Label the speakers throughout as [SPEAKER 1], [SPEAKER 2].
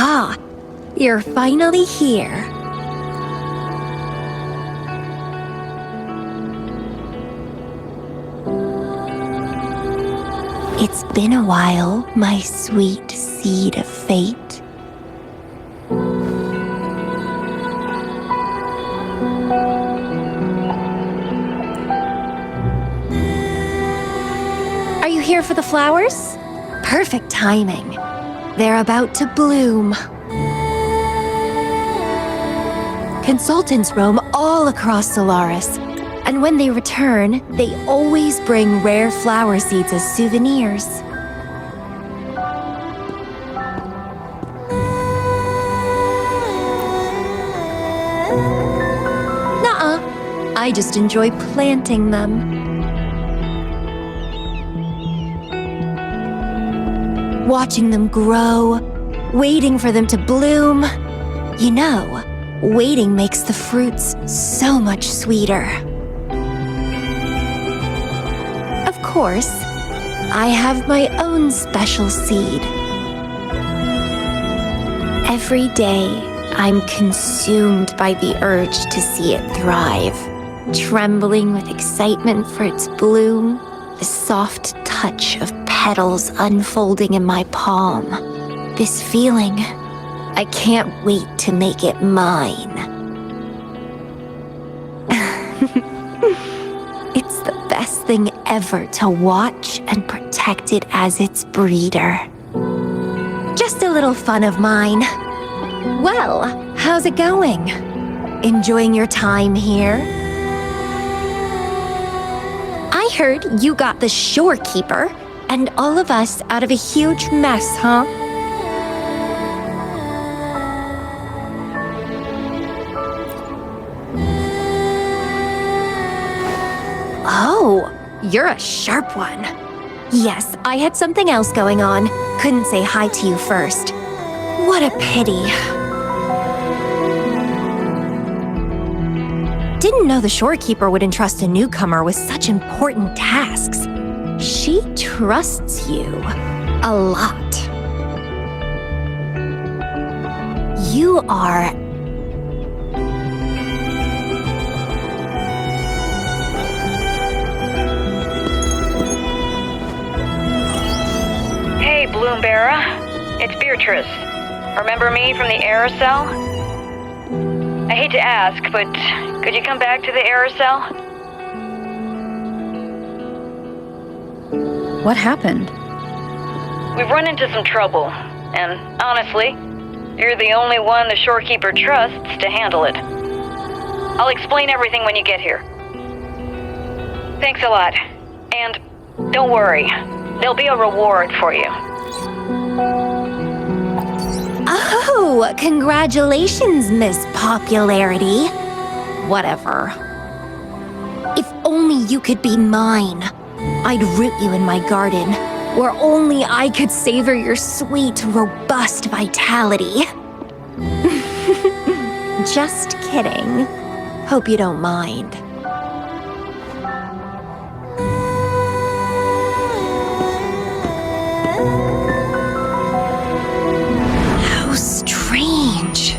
[SPEAKER 1] Aha! You're finally here. It's been a while, my sweet seed of fate. Are you here for the flowers? Perfect timing. They're about to bloom. Consultants roam all across Solaris, and when they return, they always bring rare flower seeds as souvenirs. Nuh-uh. I just enjoy planting them. Watching them grow, waiting for them to bloom. You know, waiting makes the fruits so much sweeter. Of course, I have my own special seed. Every day, I'm consumed by the urge to see it thrive, trembling with excitement for its bloom, the soft touch of petals unfolding in my palm. This feeling, I can't wait to make it mine. It's the best thing ever to watch and protect it as its breeder. Just a little fun of mine. Well, how's it going? Enjoying your time here? I heard you got the shorekeeper and all of us out of a huge mess, huh? Oh, you're a sharp one. Yes, I had something else going on. Couldn't say hi to you first. What a pity. Didn't know the shorekeeper would entrust a newcomer with such important tasks. She trusts you a lot. You are...
[SPEAKER 2] Hey, Bloomberra. It's Beatrice. Remember me from the aerosol? I hate to ask, but could you come back to the aerosol?
[SPEAKER 3] What happened?
[SPEAKER 2] We've run into some trouble, and honestly, you're the only one the shorekeeper trusts to handle it. I'll explain everything when you get here. Thanks a lot, and don't worry, there'll be a reward for you.
[SPEAKER 1] Oh, congratulations, Miss Popularity. Whatever. If only you could be mine. I'd root you in my garden, where only I could savor your sweet, robust vitality. Just kidding. Hope you don't mind. How strange.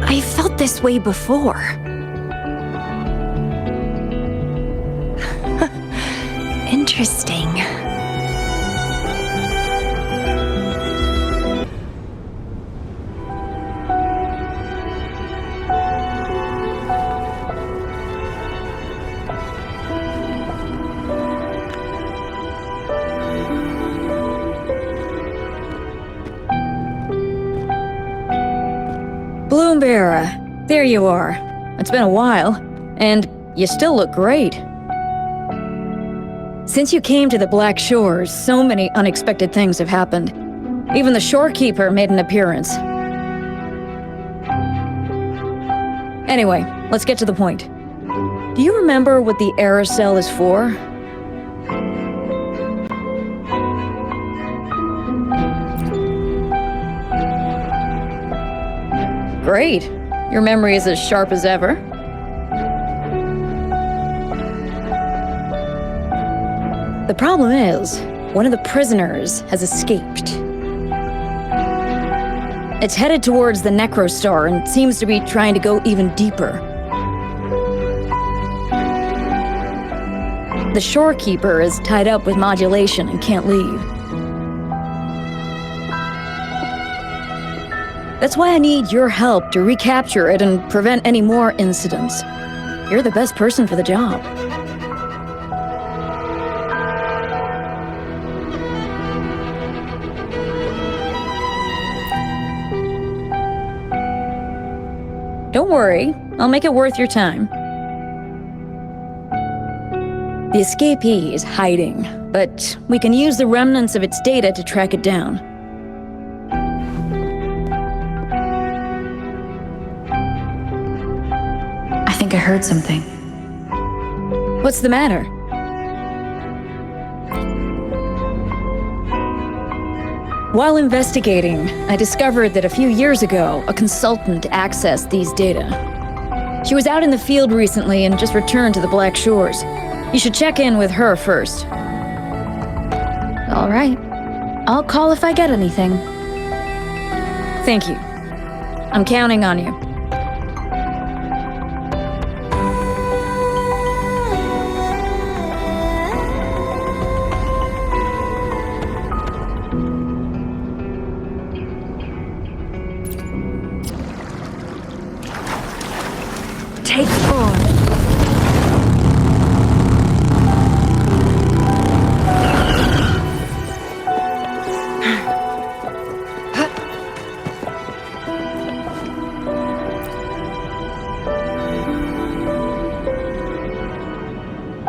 [SPEAKER 1] I felt this way before. Interesting.
[SPEAKER 3] Bloomberra, there you are. It's been a while, and you still look great. Since you came to the Black Shores, so many unexpected things have happened. Even the shorekeeper made an appearance. Anyway, let's get to the point. Do you remember what the aerosol is for? Great. Your memory is as sharp as ever. The problem is, one of the prisoners has escaped. It's headed towards the Necrostar and seems to be trying to go even deeper. The shorekeeper is tied up with modulation and can't leave. That's why I need your help to recapture it and prevent any more incidents. You're the best person for the job. Don't worry, I'll make it worth your time. The escapee is hiding, but we can use the remnants of its data to track it down.
[SPEAKER 4] I think I heard something.
[SPEAKER 3] What's the matter? While investigating, I discovered that a few years ago, a consultant accessed these data. She was out in the field recently and just returned to the Black Shores. You should check in with her first.
[SPEAKER 4] All right. I'll call if I get anything.
[SPEAKER 3] Thank you. I'm counting on you.
[SPEAKER 4] Take on.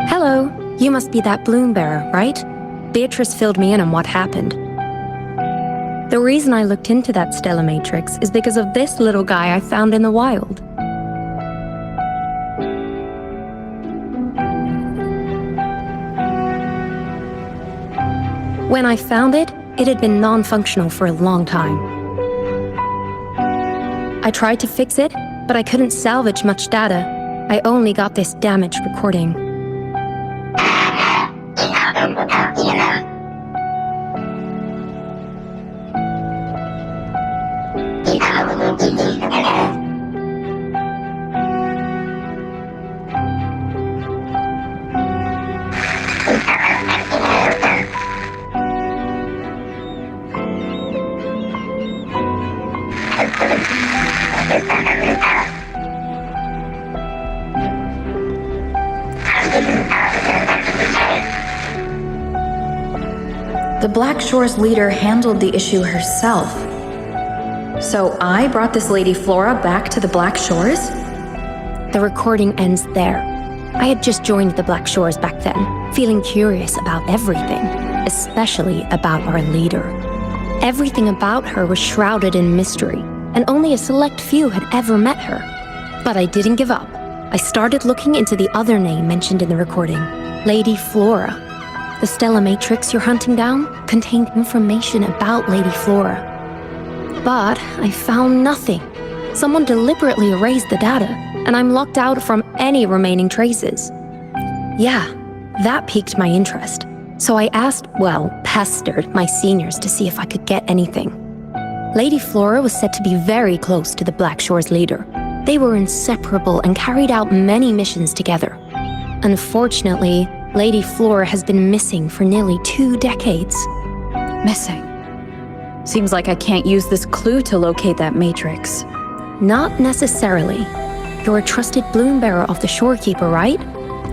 [SPEAKER 1] Hello, you must be that bloom bearer, right? Beatrice filled me in on what happened. The reason I looked into that Stella Matrix is because of this little guy I found in the wild. When I found it, it had been non-functional for a long time. I tried to fix it, but I couldn't salvage much data. I only got this damaged recording.
[SPEAKER 4] The Black Shores leader handled the issue herself. So I brought this Lady Flora back to the Black Shores?
[SPEAKER 1] The recording ends there. I had just joined the Black Shores back then, feeling curious about everything, especially about our leader. Everything about her was shrouded in mystery, and only a select few had ever met her. But I didn't give up. I started looking into the other name mentioned in the recording, Lady Flora. The Stella Matrix you're hunting down contained information about Lady Flora. But I found nothing. Someone deliberately erased the data, and I'm locked out from any remaining traces. Yeah, that piqued my interest. So I pestered my seniors to see if I could get anything. Lady Flora was said to be very close to the Black Shores leader. They were inseparable and carried out many missions together. Unfortunately, Lady Flora has been missing for nearly 2 decades.
[SPEAKER 4] Missing. Seems like I can't use this clue to locate that matrix.
[SPEAKER 1] Not necessarily. You're a trusted bloom bearer of the Shorekeeper, right?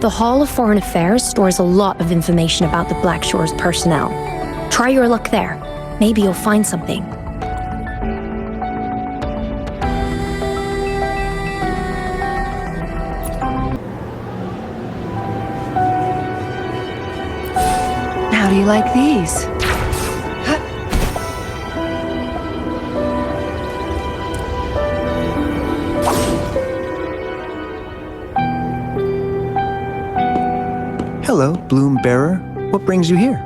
[SPEAKER 1] The Hall of Foreign Affairs stores a lot of information about the Black Shores personnel. Try your luck there. Maybe you'll find something.
[SPEAKER 4] How do you like these?
[SPEAKER 5] Hello, Bloom Bearer. What brings you here?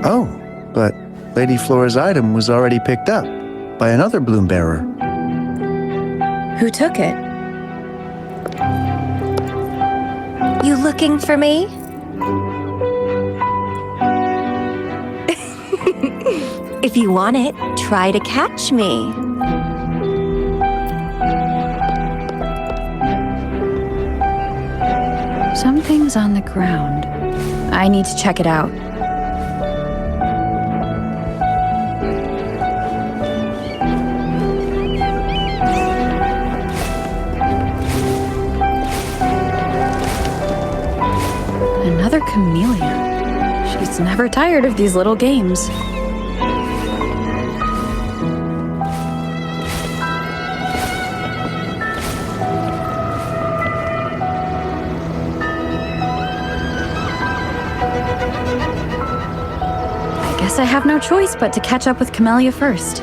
[SPEAKER 5] Oh, but Lady Flora's item was already picked up by another Bloom Bearer.
[SPEAKER 4] Who took it?
[SPEAKER 1] looking for me? If you want it, try to catch me.
[SPEAKER 4] Something's on the ground. I need to check it out. Another Camelia. She's never tired of these little games. I guess I have no choice but to catch up with Camelia first.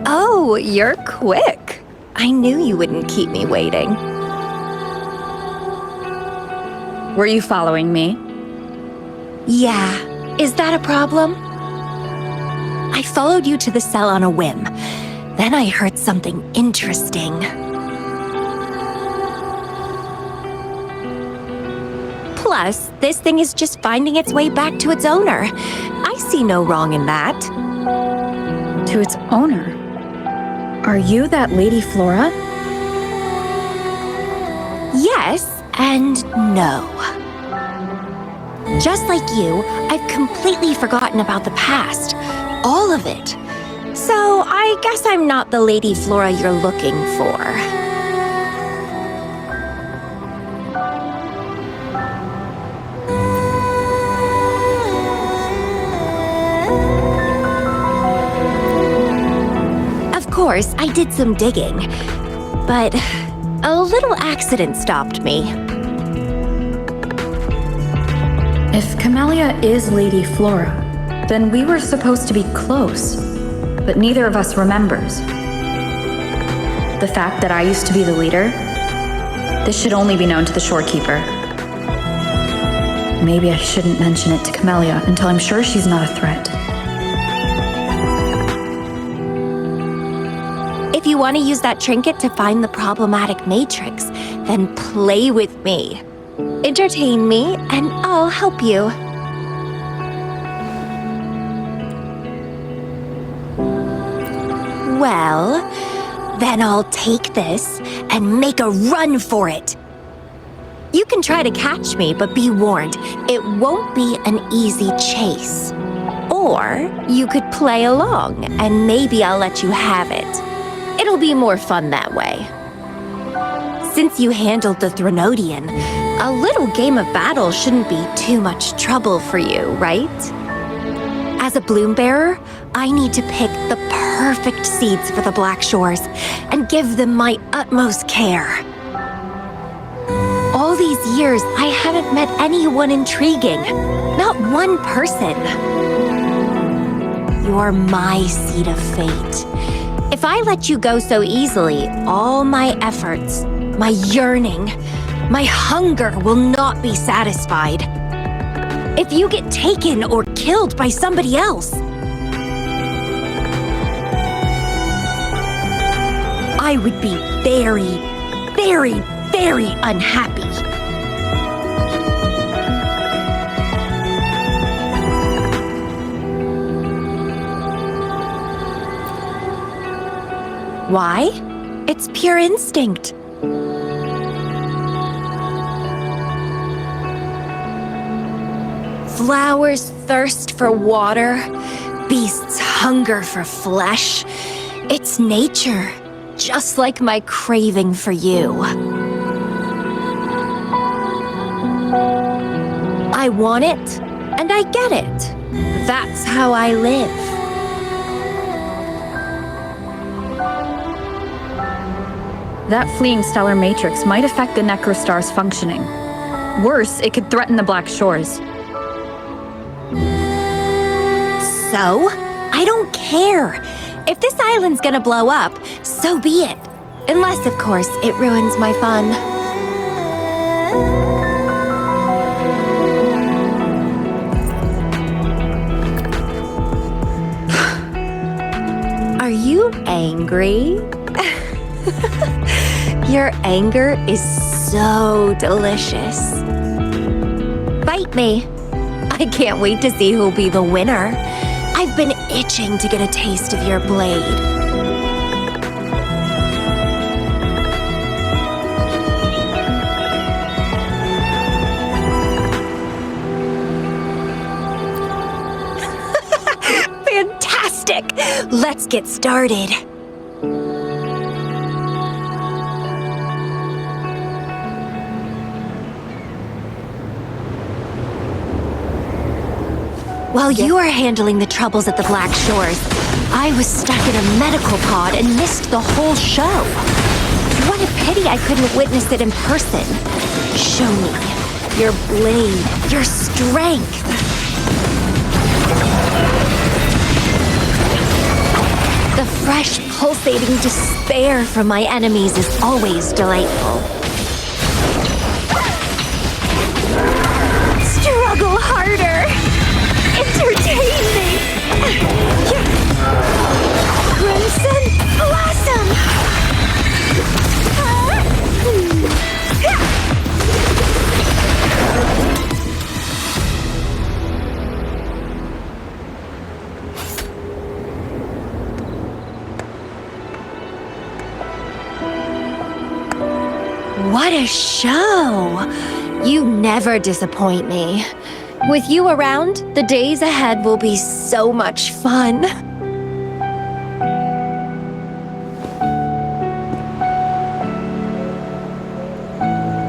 [SPEAKER 1] Oh, you're quick. I knew you wouldn't keep me waiting.
[SPEAKER 4] Were you following me?
[SPEAKER 1] Yeah, is that a problem? I followed you to the cell on a whim. Then I heard something interesting. Plus, this thing is just finding its way back to its owner. I see no wrong in that.
[SPEAKER 4] To its owner? Are you that Lady Flora?
[SPEAKER 1] Yes and no. Just like you, I've completely forgotten about the past. All of it. So I guess I'm not the Lady Flora you're looking for. Of course, I did some digging, but a little accident stopped me.
[SPEAKER 4] If Camelia is Lady Flora, then we were supposed to be close, but neither of us remembers. The fact that I used to be the leader, this should only be known to the shorekeeper. Maybe I shouldn't mention it to Camelia until I'm sure she's not a threat.
[SPEAKER 1] If you want to use that trinket to find the problematic matrix, then play with me. Entertain me, and I'll help you. Well, then I'll take this and make a run for it. You can try to catch me, but be warned, it won't be an easy chase. Or you could play along, and maybe I'll let you have it. It'll be more fun that way. Since you handled the Threnodian, a little game of battle shouldn't be too much trouble for you, right? As a bloom bearer, I need to pick the perfect seeds for the Black Shores and give them my utmost care. All these years, I haven't met anyone intriguing. Not one person. You're my seed of fate. If I let you go so easily, all my efforts, my yearning, my hunger will not be satisfied. If you get taken or killed by somebody else, I would be very, very, very unhappy. Why? It's pure instinct. Flowers thirst for water, beasts hunger for flesh. It's nature, just like my craving for you. I want it, and I get it. That's how I live.
[SPEAKER 4] That fleeing stellar matrix might affect the Necrostar's functioning. Worse, it could threaten the Black Shores.
[SPEAKER 1] So? I don't care. If this island's gonna blow up, so be it. Unless, of course, it ruins my fun. angry? Your anger is so delicious. Bite me. I can't wait to see who'll be the winner. I've been itching to get a taste of your blade. Fantastic! Let's get started. While you were handling the troubles at the Black Shores, I was stuck in a medical pod and missed the whole show. What a pity I couldn't witness it in person. Show me your blade, your strength. The fresh, pulsating despair from my enemies is always delightful. Struggle harder! Entertain me! Crimson Blossom! What a show! You never disappoint me. With you around, the days ahead will be so much fun.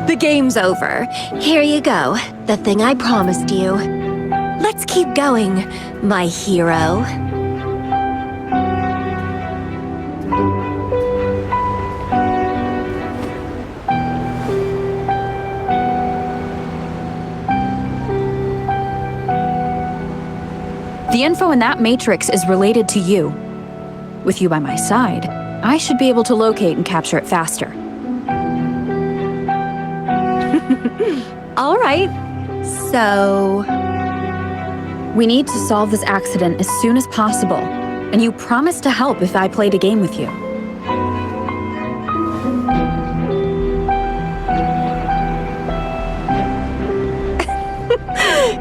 [SPEAKER 1] The game's over. Here you go, the thing I promised you. Let's keep going, my hero.
[SPEAKER 4] The info in that matrix is related to you. With you by my side, I should be able to locate and capture it faster.
[SPEAKER 1] All right, so...
[SPEAKER 4] We need to solve this accident as soon as possible, and you promised to help if I played a game with you.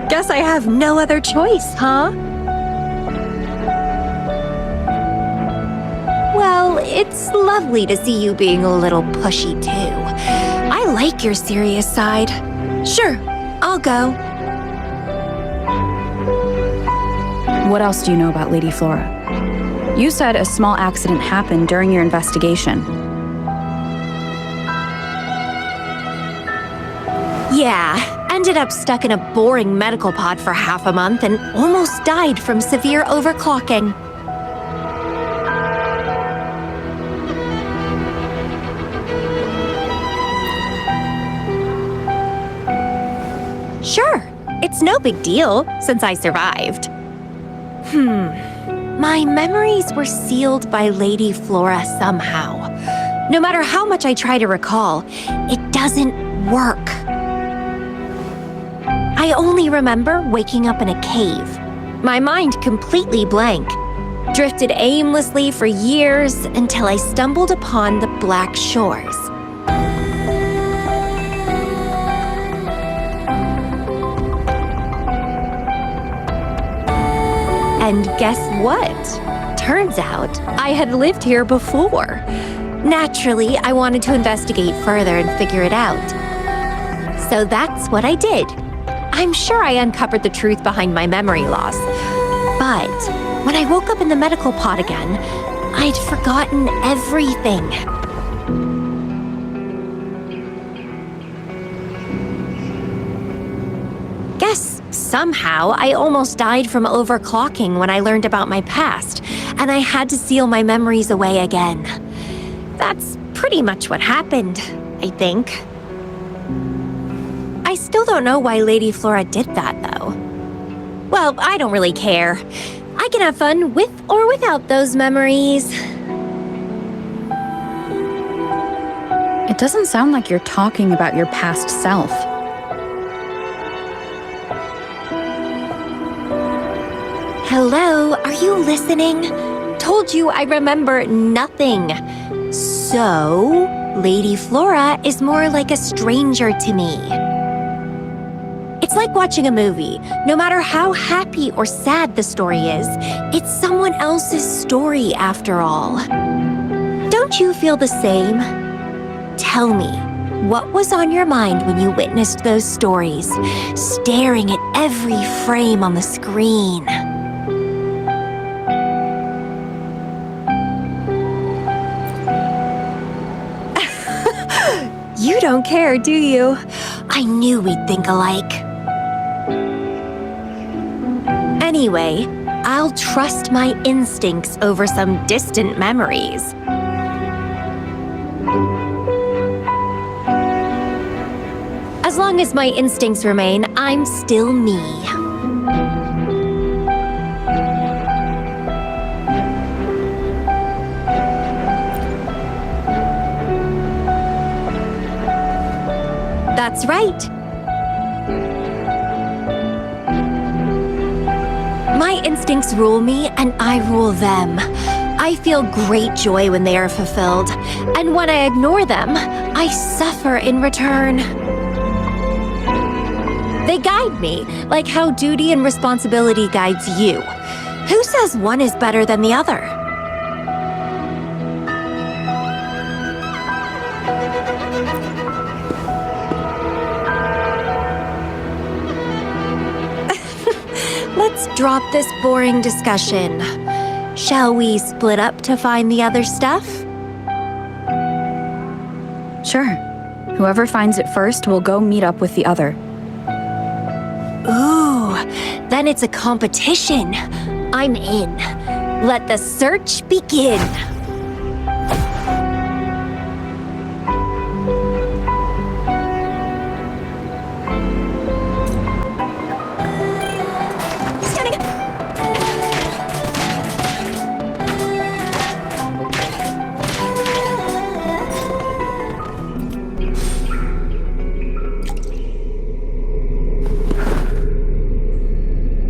[SPEAKER 1] Guess I have no other choice, huh? Well, it's lovely to see you being a little pushy, too. I like your serious side. Sure, I'll go.
[SPEAKER 4] What else do you know about Lady Flora? You said a small accident happened during your investigation.
[SPEAKER 1] Yeah, ended up stuck in a boring medical pod for half a month and almost died from severe overclocking. Sure, it's no big deal since I survived. My memories were sealed by Lady Flora somehow. No matter how much I try to recall, it doesn't work. I only remember waking up in a cave, my mind completely blank, drifted aimlessly for years until I stumbled upon the Black Shores. And guess what? Turns out I had lived here before. Naturally, I wanted to investigate further and figure it out. So that's what I did. I'm sure I uncovered the truth behind my memory loss. But when I woke up in the medical pod again, I'd forgotten everything. Guess somehow I almost died from overclocking when I learned about my past, and I had to seal my memories away again. That's pretty much what happened, I think. I still don't know why Lady Flora did that, though. Well, I don't really care. I can have fun with or without those memories.
[SPEAKER 4] It doesn't sound like you're talking about your past self.
[SPEAKER 1] Hello, are you listening? told you I remember nothing. So, Lady Flora is more like a stranger to me. It's like watching a movie. No matter how happy or sad the story is, it's someone else's story after all. Don't you feel the same? Tell me, what was on your mind when you witnessed those stories, staring at every frame on the screen? You don't care, do you? I knew we'd think alike. Anyway, I'll trust my instincts over some distant memories. As long as my instincts remain, I'm still me. That's right. My instincts rule me, and I rule them. I feel great joy when they are fulfilled, and when I ignore them, I suffer in return. They guide me, like how duty and responsibility guides you. Who says one is better than the other? Let's drop this boring discussion. Shall we split up to find the other stuff?
[SPEAKER 4] Sure. Whoever finds it first will go meet up with the other.
[SPEAKER 1] Ooh, then it's a competition. I'm in. Let the search begin.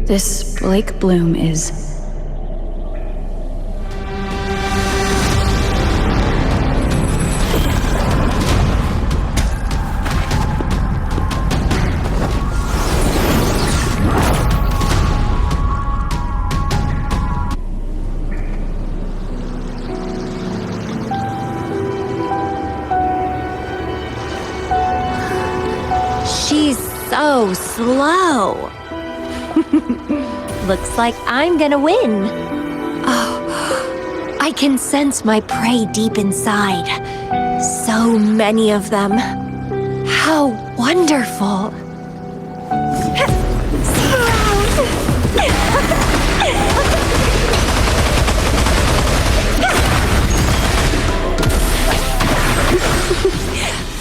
[SPEAKER 4] This Blake Bloom is...
[SPEAKER 1] She's so slow. Looks like I'm gonna win. Oh, I can sense my prey deep inside. So many of them. How wonderful.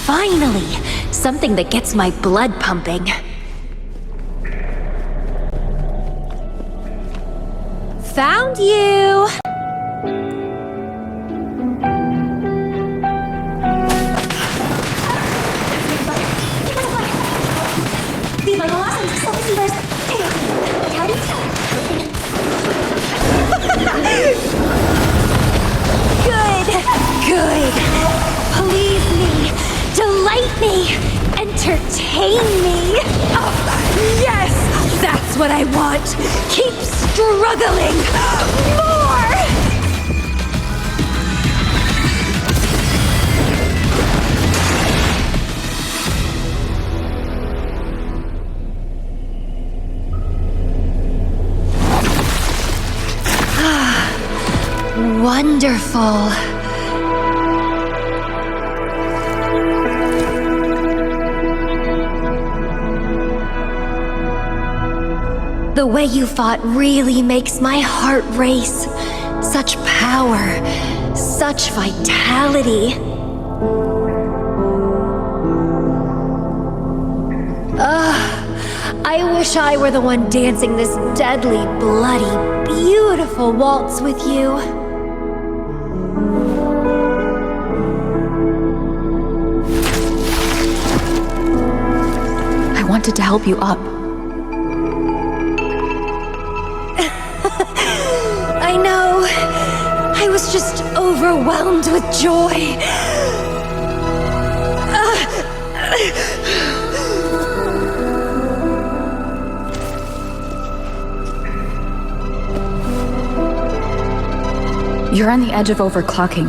[SPEAKER 1] Finally, something that gets my blood pumping. Found you! Good. Please me, delight me, entertain me. Oh, yes, that's what I want. Keep struggling. More! Wonderful. The way you fought really makes my heart race. Such power, such vitality. I wish I were the one dancing this deadly, bloody, beautiful waltz with you.
[SPEAKER 4] I wanted to help you up.
[SPEAKER 1] I know. was just overwhelmed with joy.
[SPEAKER 4] You're on the edge of overclocking,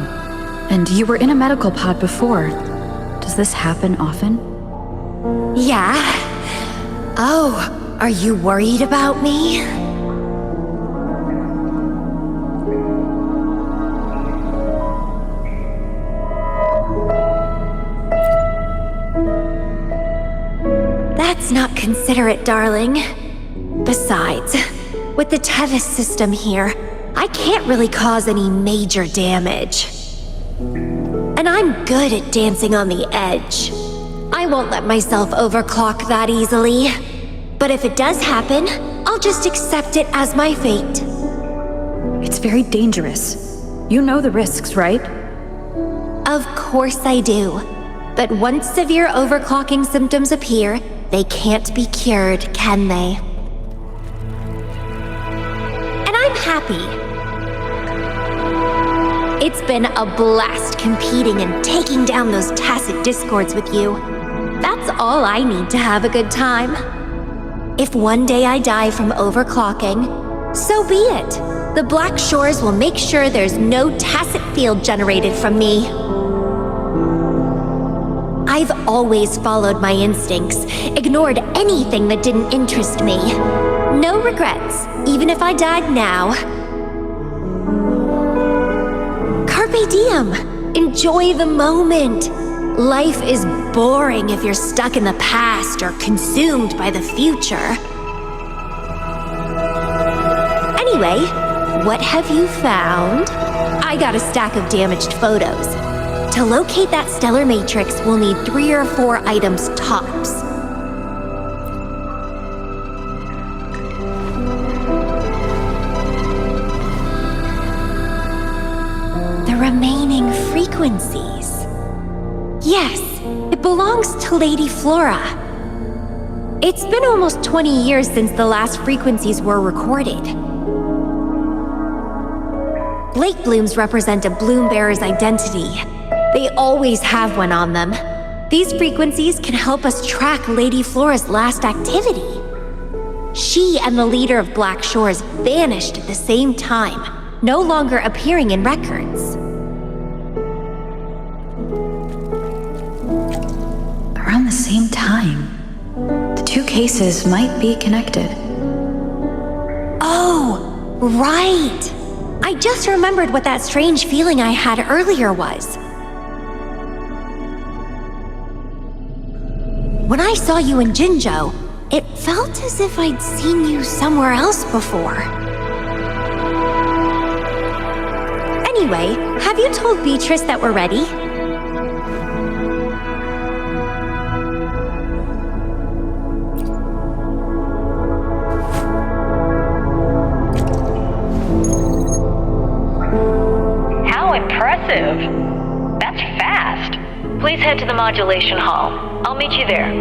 [SPEAKER 4] and you were in a medical pod before. Does this happen often?
[SPEAKER 1] Yeah? Oh, are you worried about me? That's not considerate, darling. Besides, with the Tevis system here, I can't really cause any major damage. And I'm good at dancing on the edge. I won't let myself overclock that easily. But if it does happen, I'll just accept it as my fate.
[SPEAKER 4] It's very dangerous. You know the risks, right?
[SPEAKER 1] Of course I do. But once severe overclocking symptoms appear, they can't be cured, can they? And I'm happy. It's been a blast competing and taking down those tacit discords with you. That's all I need to have a good time. If one day I die from overclocking, so be it. The Black Shores will make sure there's no tacit field generated from me. I've always followed my instincts, ignored anything that didn't interest me. No regrets, even if I died now. Carpe diem. Enjoy the moment. Life is boring if you're stuck in the past or consumed by the future. Anyway, what have you found? I got a stack of damaged photos. To locate that stellar matrix, we'll need 3 or 4 items tops. The remaining frequencies. Yes, it belongs to Lady Flora. It's been almost 20 years since the last frequencies were recorded. Lake blooms represent a bloom bearer's identity. They always have one on them. These frequencies can help us track Lady Flora's last activity. She and the leader of Black Shores vanished at the same time, no longer appearing in records.
[SPEAKER 4] Around the same time. The 2 cases might be connected.
[SPEAKER 1] Oh, right! I just remembered what that strange feeling I had earlier was. When I saw you in Jinzhou, it felt as if I'd seen you somewhere else before. Anyway, have you told Beatrice that we're ready?
[SPEAKER 2] How impressive! That's fast. Please head to the modulation hall. I'll meet you there.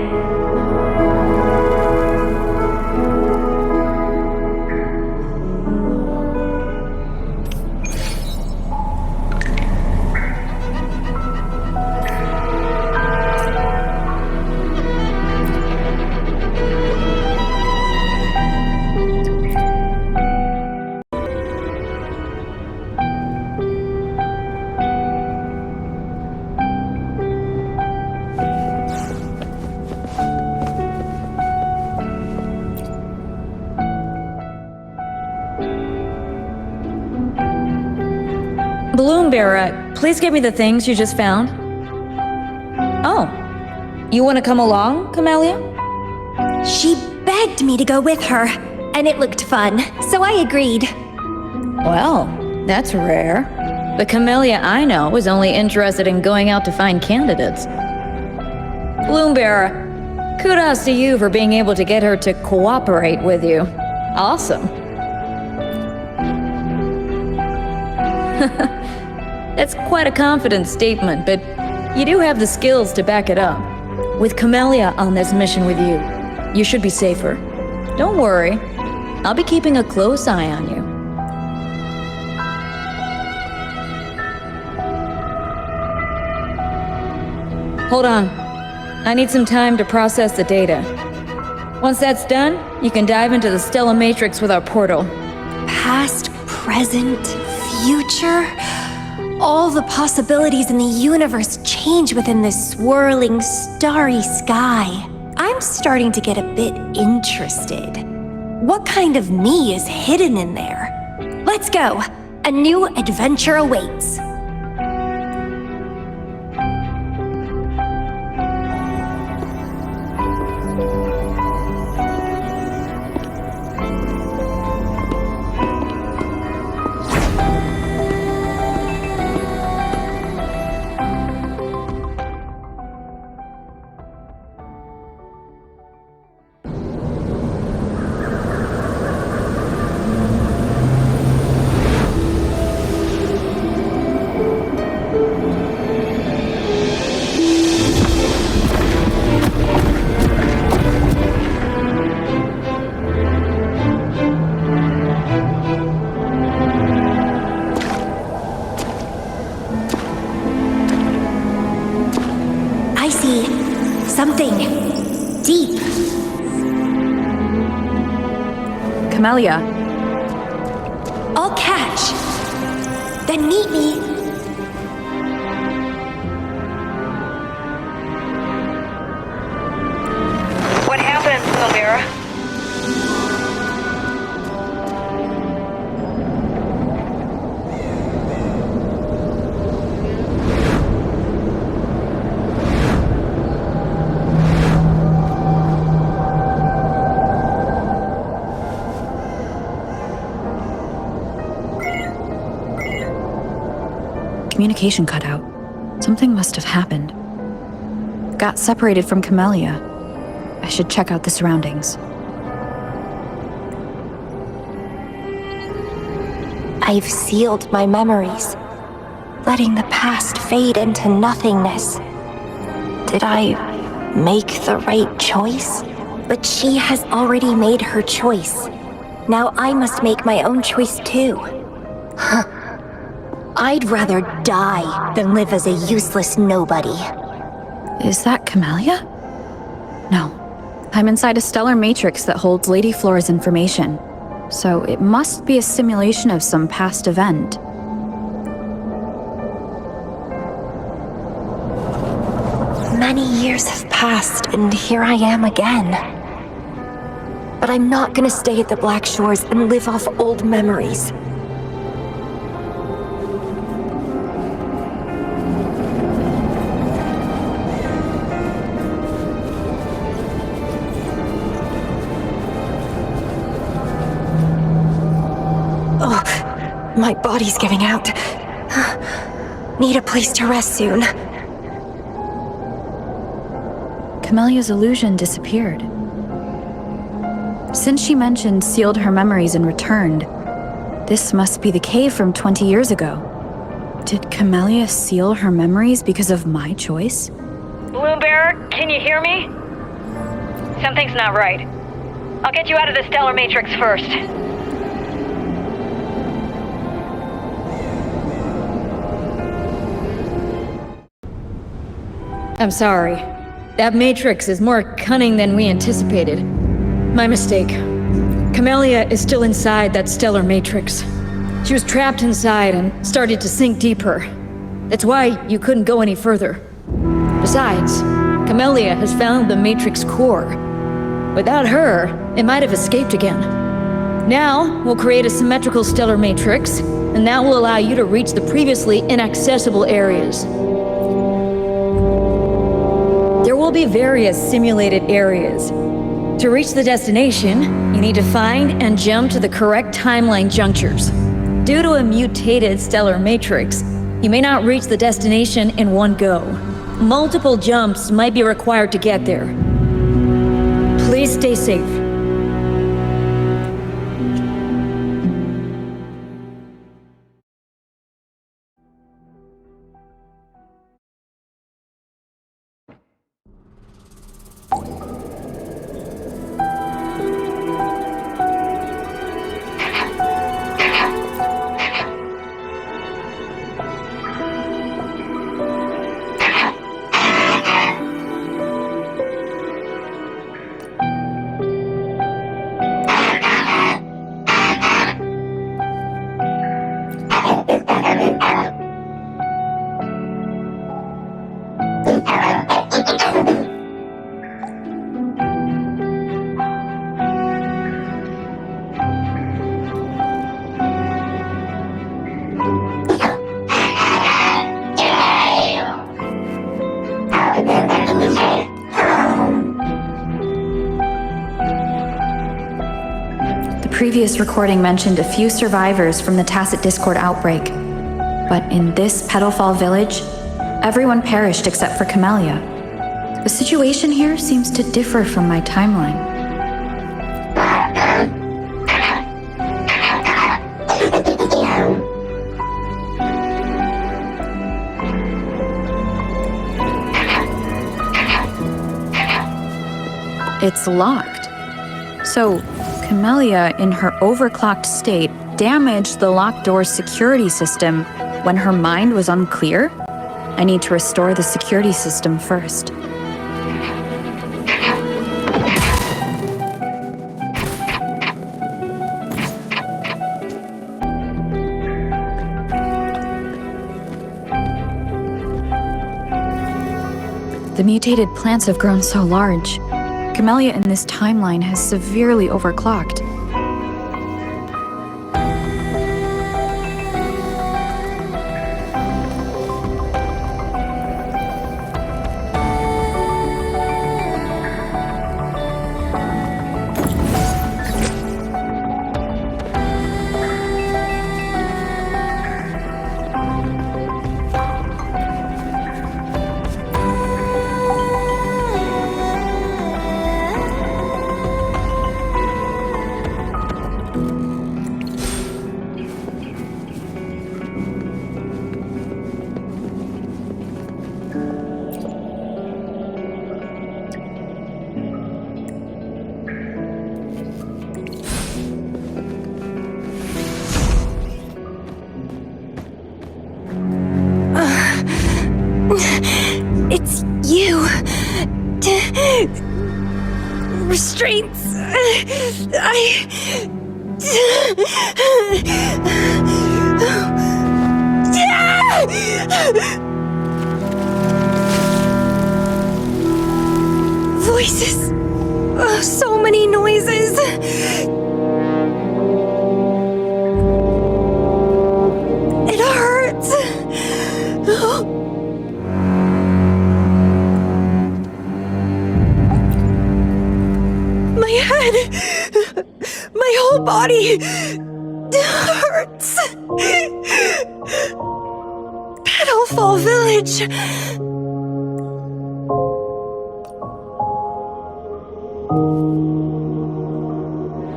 [SPEAKER 3] Bloom Bearer, please give me the things you just found. Oh, you want to come along, Camelia?
[SPEAKER 1] She begged me to go with her, and it looked fun, so I agreed.
[SPEAKER 3] Well, that's rare. The Camelia I know was only interested in going out to find candidates. Bloom Bearer, kudos to you for being able to get her to cooperate with you. Awesome. That's quite a confident statement, but you do have the skills to back it up. With Camelia on this mission with you, you should be safer. Don't worry, I'll be keeping a close eye on you. Hold on. I need some time to process the data. Once that's done, you can dive into the Stellar Matrix with our portal.
[SPEAKER 1] Past, present, future. All the possibilities in the universe change within this swirling, starry sky. I'm starting to get a bit interested. What kind of me is hidden in there? Let's go! A new adventure awaits. I see something deep.
[SPEAKER 4] Camelia,
[SPEAKER 1] I'll catch. Then meet me.
[SPEAKER 2] What happened, Elvira?
[SPEAKER 4] communication cut out. Something must have happened. Got separated from Camelia. I should check out the surroundings.
[SPEAKER 1] I've sealed my memories, letting the past fade into nothingness. Did I make the right choice? But she has already made her choice. Now I must make my own choice too. I'd rather die than live as a useless nobody.
[SPEAKER 4] Is that Camelia? No. I'm inside a stellar matrix that holds Lady Flora's information. So it must be a simulation of some past event.
[SPEAKER 1] Many years have passed, and here I am again. But I'm not gonna stay at the Black Shores and live off old memories. Oh, my body's giving out. Need a place to rest soon.
[SPEAKER 4] Camelia's illusion disappeared. Since she mentioned sealed her memories and returned, this must be the cave from 20 years ago. Did Camelia seal her memories because of my choice?
[SPEAKER 2] Bloombearer, can you hear me? Something's not right. I'll get you out of the stellar matrix first.
[SPEAKER 3] I'm sorry. That matrix is more cunning than we anticipated. My mistake. Camelia is still inside that stellar matrix. She was trapped inside and started to sink deeper. That's why you couldn't go any further. Besides, Camelia has found the matrix core. Without her, it might have escaped again. Now, we'll create a symmetrical stellar matrix, and that will allow you to reach the previously inaccessible areas. There will be various simulated areas. To reach the destination, you need to find and jump to the correct timeline junctures. Due to a mutated stellar matrix, you may not reach the destination in one go. Multiple jumps might be required to get there. Please stay safe.
[SPEAKER 4] previous recording mentioned a few survivors from the Tacit Discord outbreak. But in this Petalfall village, everyone perished except for Camelia. The situation here seems to differ from my timeline. It's locked. So, Camelia, in her overclocked state, damaged the locked door's security system when her mind was unclear? I need to restore the security system first. The mutated plants have grown so large. Camelia in this timeline has severely overclocked.
[SPEAKER 1] It's you. Restraints. Voices. So many noises. It hurts. My head, my whole body hurts. Petalfall Village.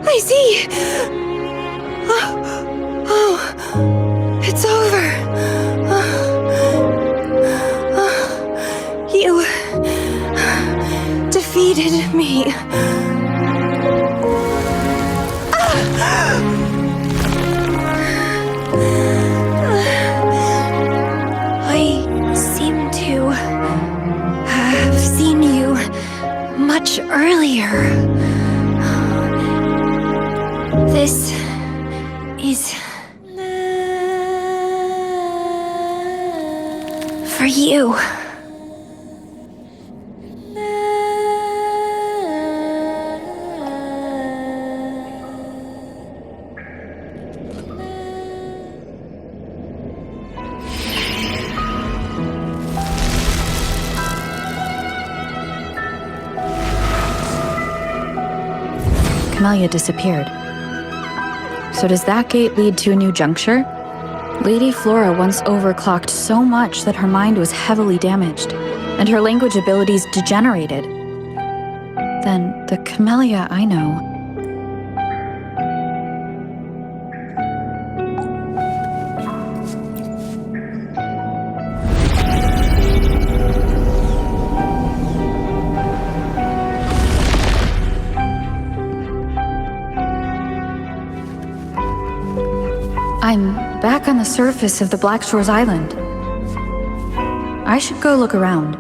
[SPEAKER 1] I see. Oh, it's over. You defeated me. I seem to have seen you much earlier. This is for you.
[SPEAKER 4] Camelia disappeared. So does that gate lead to a new juncture? Lady Flora once overclocked so much that her mind was heavily damaged, and her language abilities degenerated. Then the Camelia I know... I'm back on the surface of the Black Shores Island. I should go look around.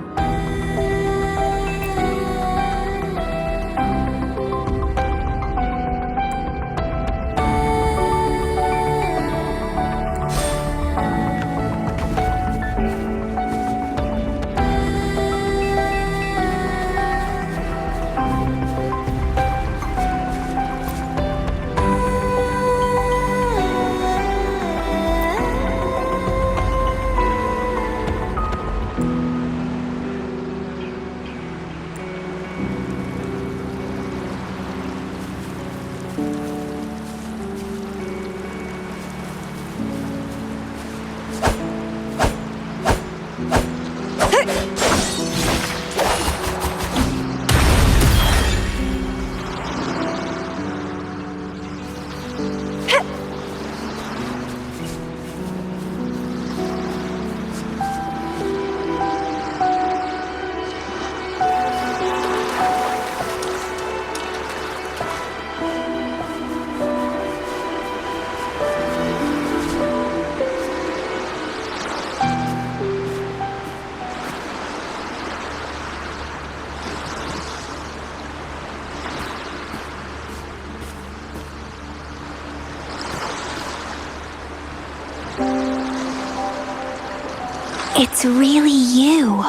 [SPEAKER 1] It's really you.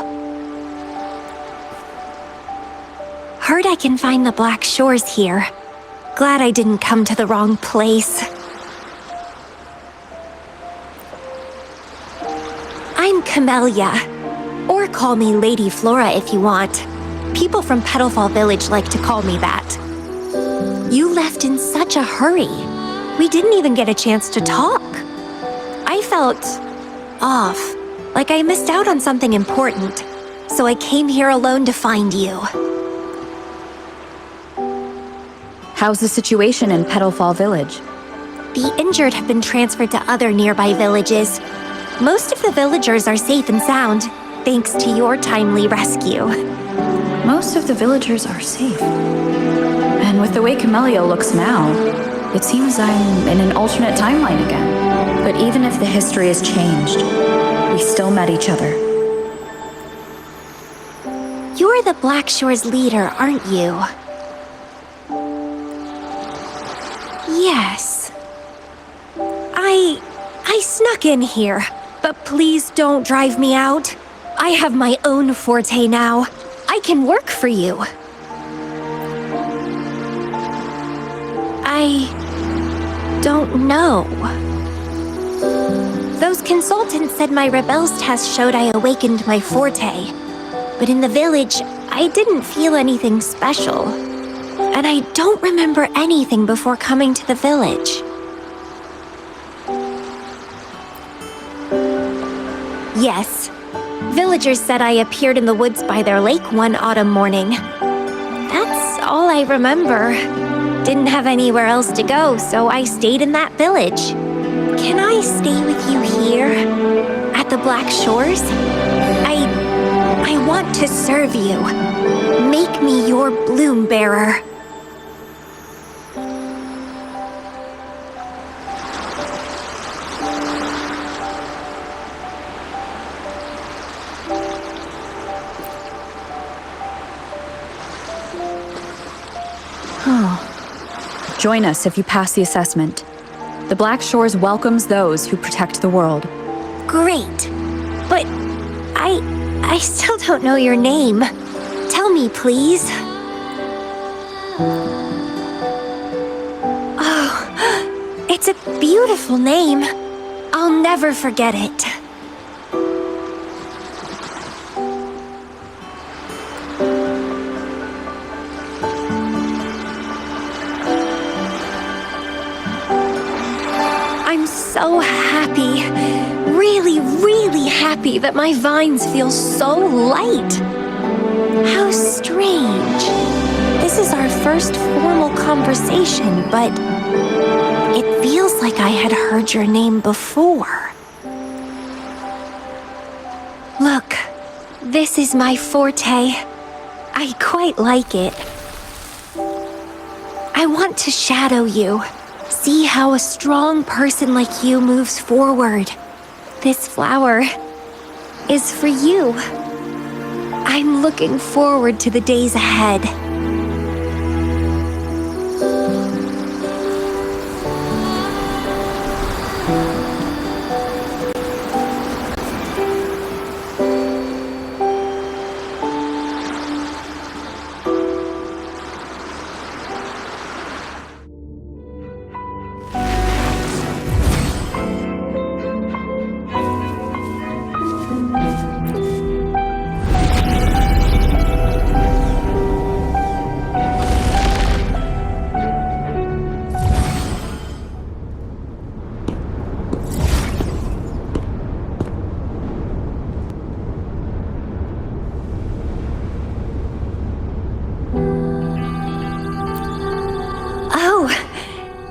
[SPEAKER 1] Heard I can find the Black Shores here. Glad I didn't come to the wrong place. I'm Camelia. Or call me Lady Flora if you want. People from Petalfall Village like to call me that. You left in such a hurry. We didn't even get a chance to talk. I felt off, like I missed out on something important. So I came here alone to find you.
[SPEAKER 4] How's the situation in Petalfall Village?
[SPEAKER 1] The injured have been transferred to other nearby villages. Most of the villagers are safe and sound, thanks to your timely rescue.
[SPEAKER 4] Most of the villagers are safe. And with the way Camelia looks now, it seems I'm in an alternate timeline again. But even if the history has changed, we still met each other.
[SPEAKER 1] You're the Black Shores leader, aren't you? Yes. I snuck in here, but please don't drive me out. I have my own forte now. I can work for you. I don't know. Those consultants said my rebels test showed I awakened my forte. But in the village, I didn't feel anything special. And I don't remember anything before coming to the village. Yes. Villagers said I appeared in the woods by their lake one autumn morning. That's all I remember. Didn't have anywhere else to go, so I stayed in that village. Can I stay with you here? At the Black Shores? I want to serve you. Make me your bloom bearer.
[SPEAKER 4] Join us if you pass the assessment. The Black Shores welcomes those who protect the world.
[SPEAKER 1] Great. But I still don't know your name. Tell me, please. Oh, it's a beautiful name. I'll never forget it. I'm so happy. Really, really happy that my vines feel so light. How strange. This is our first formal conversation, but it feels like I had heard your name before. Look, this is my forte. I quite like it. I want to shadow you. See how a strong person like you moves forward. This flower is for you. I'm looking forward to the days ahead.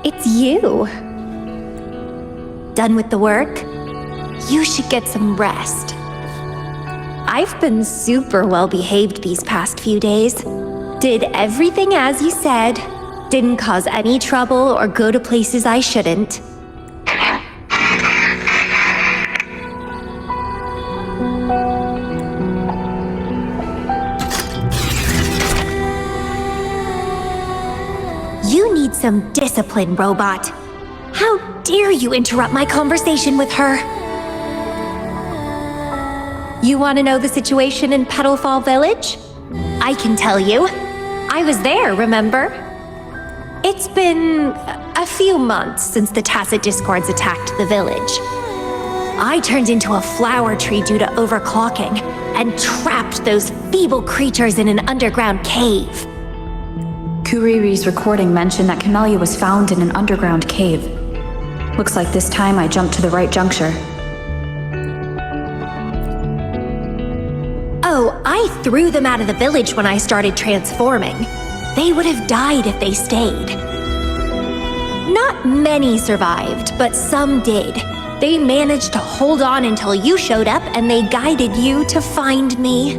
[SPEAKER 1] It's you. Done with the work? You should get some rest. I've been super well behaved these past few days. Did everything as you said. Didn't cause any trouble or go to places I shouldn't. You need some discipline, robot. How dare you interrupt my conversation with her? You want to know the situation in Petalfall Village? I can tell you. I was there, remember? It's been a few months since the Tacit Discords attacked the village. I turned into a flower tree due to overclocking and trapped those feeble creatures in an underground cave.
[SPEAKER 4] Kuriri's recording mentioned that Camelia was found in an underground cave. Looks like this time I jumped to the right juncture.
[SPEAKER 1] Oh, I threw them out of the village when I started transforming. They would have died if they stayed. Not many survived, but some did. They managed to hold on until you showed up and they guided you to find me.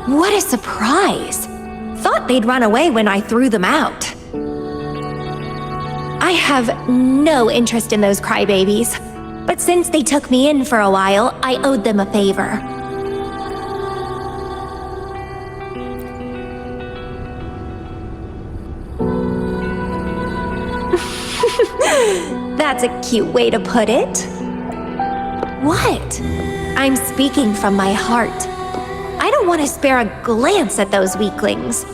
[SPEAKER 1] What a surprise! Thought they'd run away when I threw them out. I have no interest in those crybabies, but since they took me in for a while, I owed them a favor. That's a cute way to put it. What? I'm speaking from my heart. I don't want to spare a glance at those weaklings.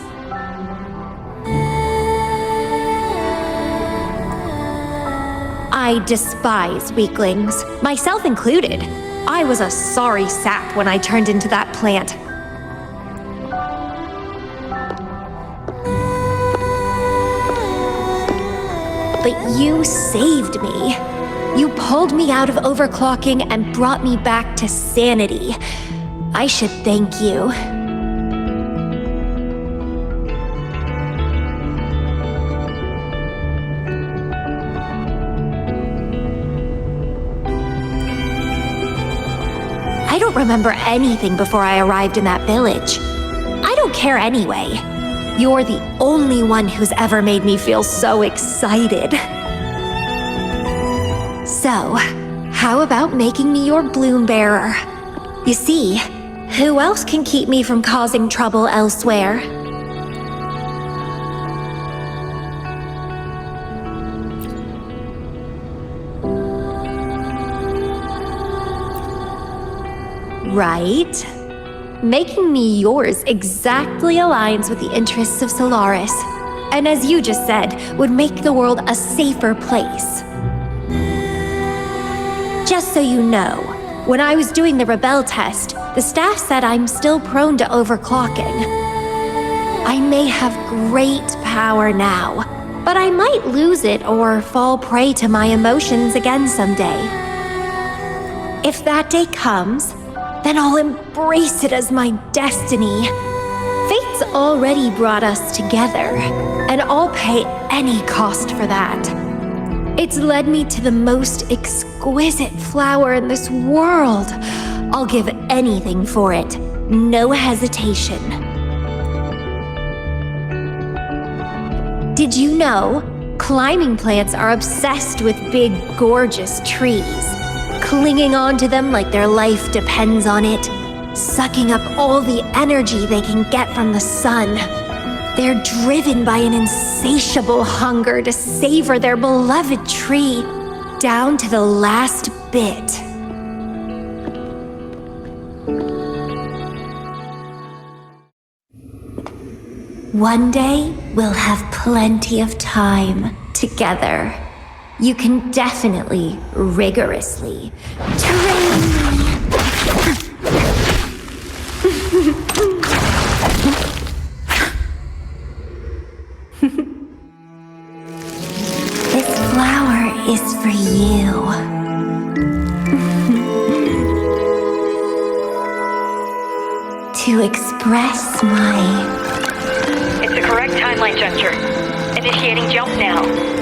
[SPEAKER 1] I despise weaklings, myself included. I was a sorry sap when I turned into that plant. But you saved me. You pulled me out of overclocking and brought me back to sanity. I should thank you. I don't remember anything before I arrived in that village. I don't care anyway. You're the only one who's ever made me feel so excited. So, how about making me your bloom bearer? You see, who else can keep me from causing trouble elsewhere? Right? Making me yours exactly aligns with the interests of Solaris, and as you just said, would make the world a safer place. Just so you know, when I was doing the Rebel test, the staff said I'm still prone to overclocking. I may have great power now, but I might lose it or fall prey to my emotions again someday. If that day comes, then I'll embrace it as my destiny. Fate's already brought us together, and I'll pay any cost for that. It's led me to the most exquisite flower in this world. I'll give anything for it, no hesitation. Did you know climbing plants are obsessed with big, gorgeous trees? Clinging onto them like their life depends on it, sucking up all the energy they can get from the sun. They're driven by an insatiable hunger to savor their beloved tree down to the last bit. One day, we'll have plenty of time together. You can definitely, rigorously train me. This flower is for you. To express my...
[SPEAKER 2] It's the correct timeline juncture. Initiating jump now.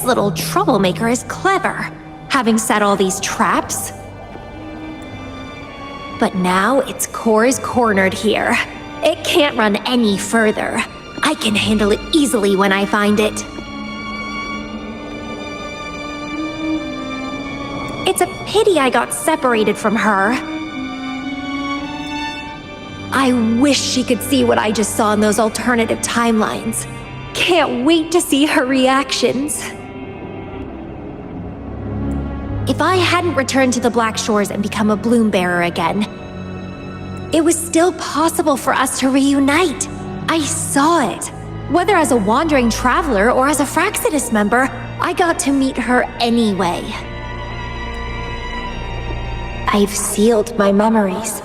[SPEAKER 1] this little troublemaker is clever, having set all these traps. But now its core is cornered here. It can't run any further. I can handle it easily when I find it. It's a pity I got separated from her. I wish she could see what I just saw in those alternative timelines. Can't wait to see her reactions. If I hadn't returned to the Black Shores and become a bloom bearer again, it was still possible for us to reunite. I saw it. Whether as a wandering traveler or as a Fraxidus member, I got to meet her anyway. I've sealed my memories,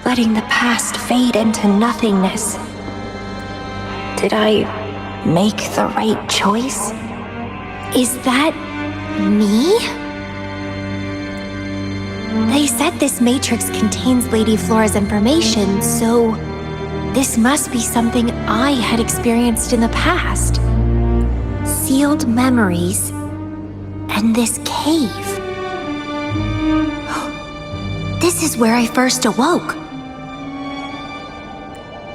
[SPEAKER 1] letting the past fade into nothingness. Did I make the right choice? Is that me? They said this matrix contains Lady Flora's information, so this must be something I had experienced in the past. Sealed memories and this cave. This is where I first awoke.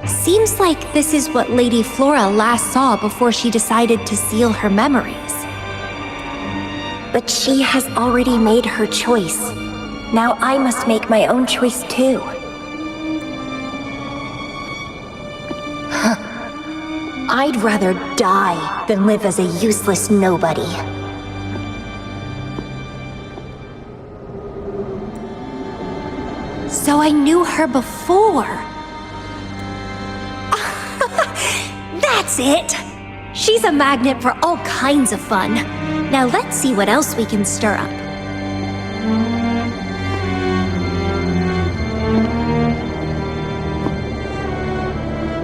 [SPEAKER 1] Seems like this is what Lady Flora last saw before she decided to seal her memories. But she has already made her choice. Now I must make my own choice too. I'd rather die than live as a useless nobody. So I knew her before. That's it! She's a magnet for all kinds of fun. Now let's see what else we can stir up.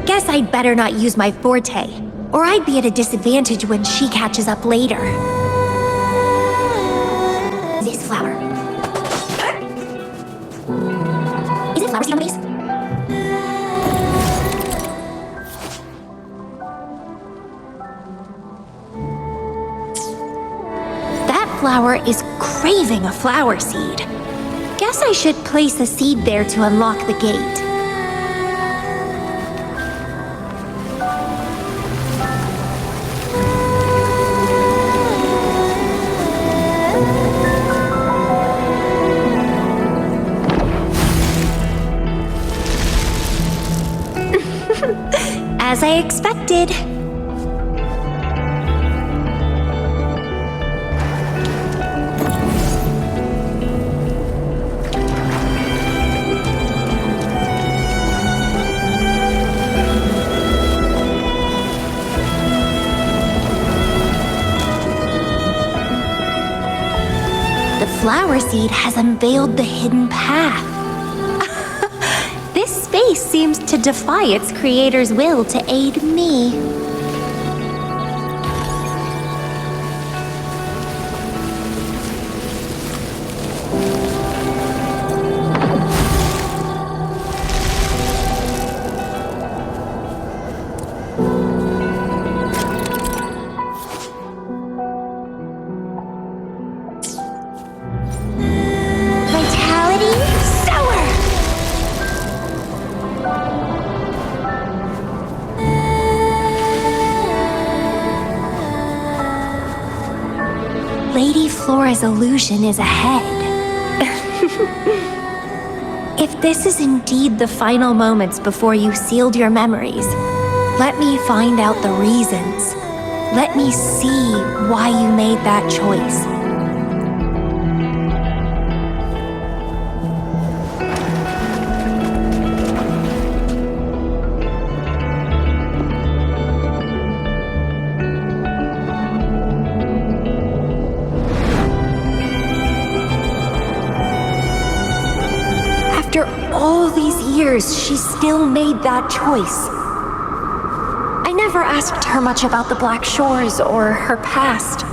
[SPEAKER 1] Guess I'd better not use my forte, or I'd be at a disadvantage when she catches up later. This flower. Is it flower seed on the base? That flower is craving a flower seed. Guess I should place a seed there to unlock the gate. As I expected. The flower seed has unveiled the hidden path. This space seems to defy its creator's will to aid me. Lady Flora's illusion is ahead. If this is indeed the final moments before you sealed your memories, let me find out the reasons. Let me see why you made that choice. After all these years, she still made that choice. I never asked her much about the Black Shores or her past.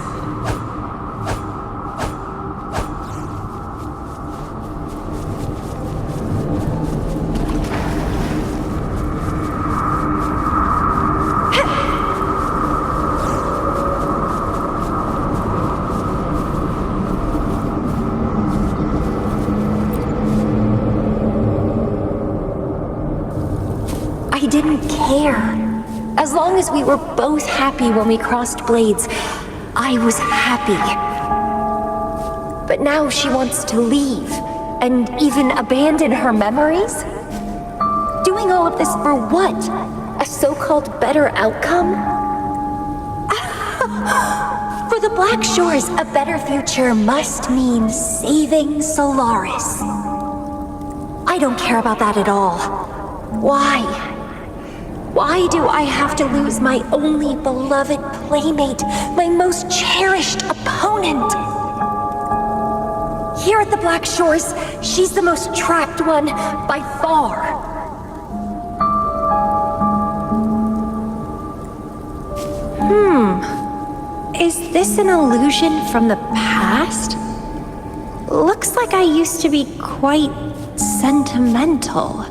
[SPEAKER 1] I didn't care. As long as we were both happy when we crossed blades, I was happy. But now she wants to leave, and even abandon her memories? Doing all of this for what? A so-called better outcome? For the Black Shores, a better future must mean saving Solaris. I don't care about that at all. Why? Why do I have to lose my only beloved playmate, my most cherished opponent? Here at the Black Shores, she's the most trapped one by far. Is this an illusion from the past? Looks like I used to be quite sentimental.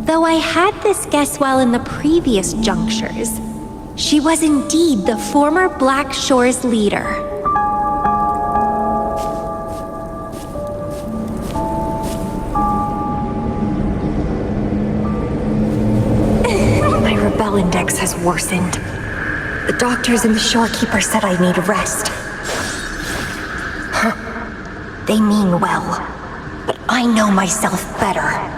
[SPEAKER 1] Though I had this guess while in the previous junctures, she was indeed the former Black Shores leader. My rebel index has worsened. The doctors and the shorekeeper said I need rest. Huh. They mean well, but I know myself better.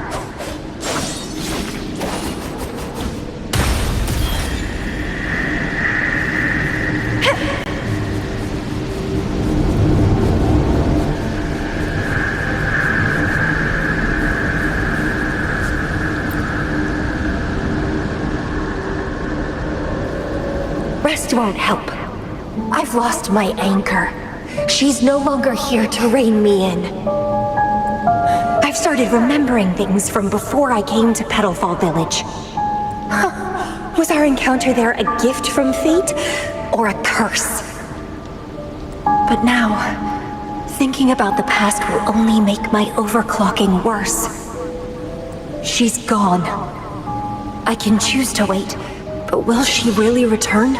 [SPEAKER 1] Rest won't help. I've lost my anchor. She's no longer here to rein me in. I've started remembering things from before I came to Petalfall Village. Huh. Was our encounter there a gift from fate or a curse? But now, thinking about the past will only make my overclocking worse. She's gone. I can choose to wait, but will she really return?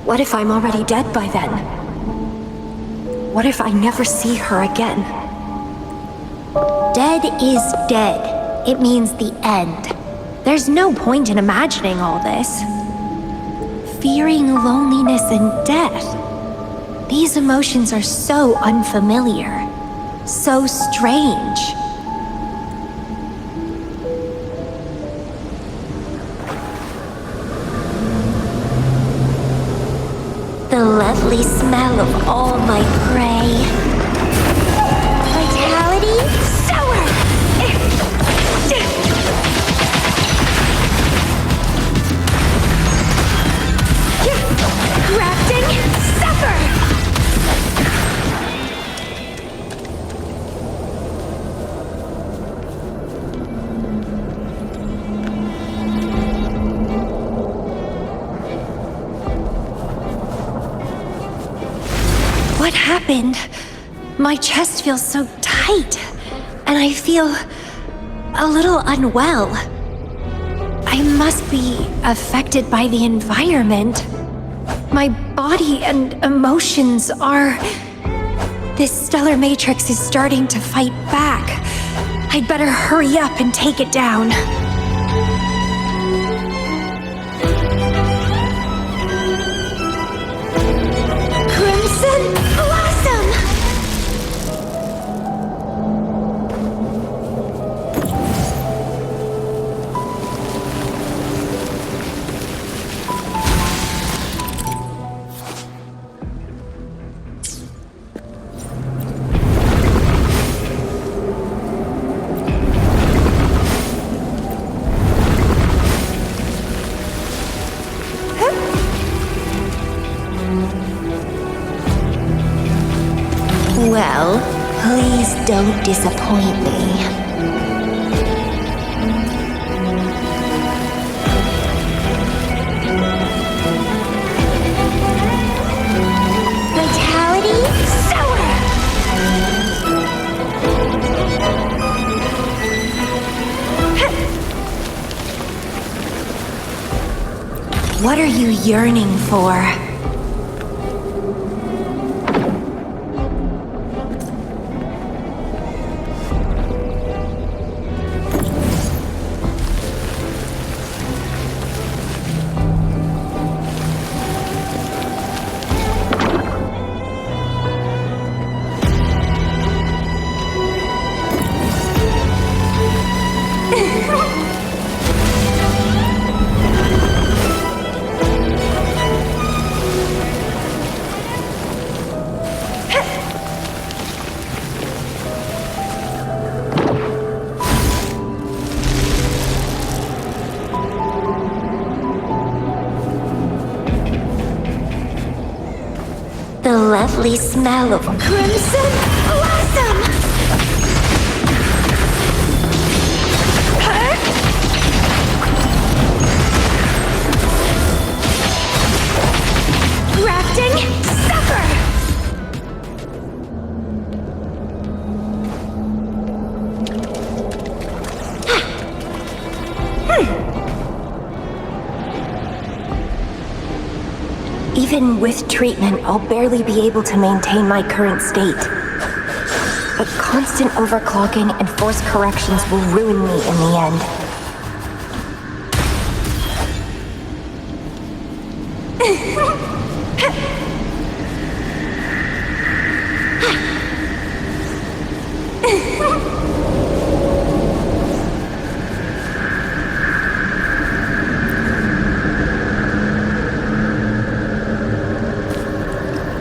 [SPEAKER 1] What if I'm already dead by then? What if I never see her again? Dead is dead. It means the end. There's no point in imagining all this. Fearing loneliness and death. These emotions are so unfamiliar. So strange. The lovely smell of all my prey. Vitality, sour! Grafting, suffer! What happened? My chest feels so tight, and I feel a little unwell. I must be affected by the environment. My body and emotions are... This stellar matrix is starting to fight back. I'd better hurry up and take it down. Crimson Blossom! Well, please don't disappoint me. Vitality, sour! What are you yearning for? lovely smell of crimson blossom! Grafting sucker! Even with treatment, I'll barely be able to maintain my current state. But constant overclocking and forced corrections will ruin me in the end.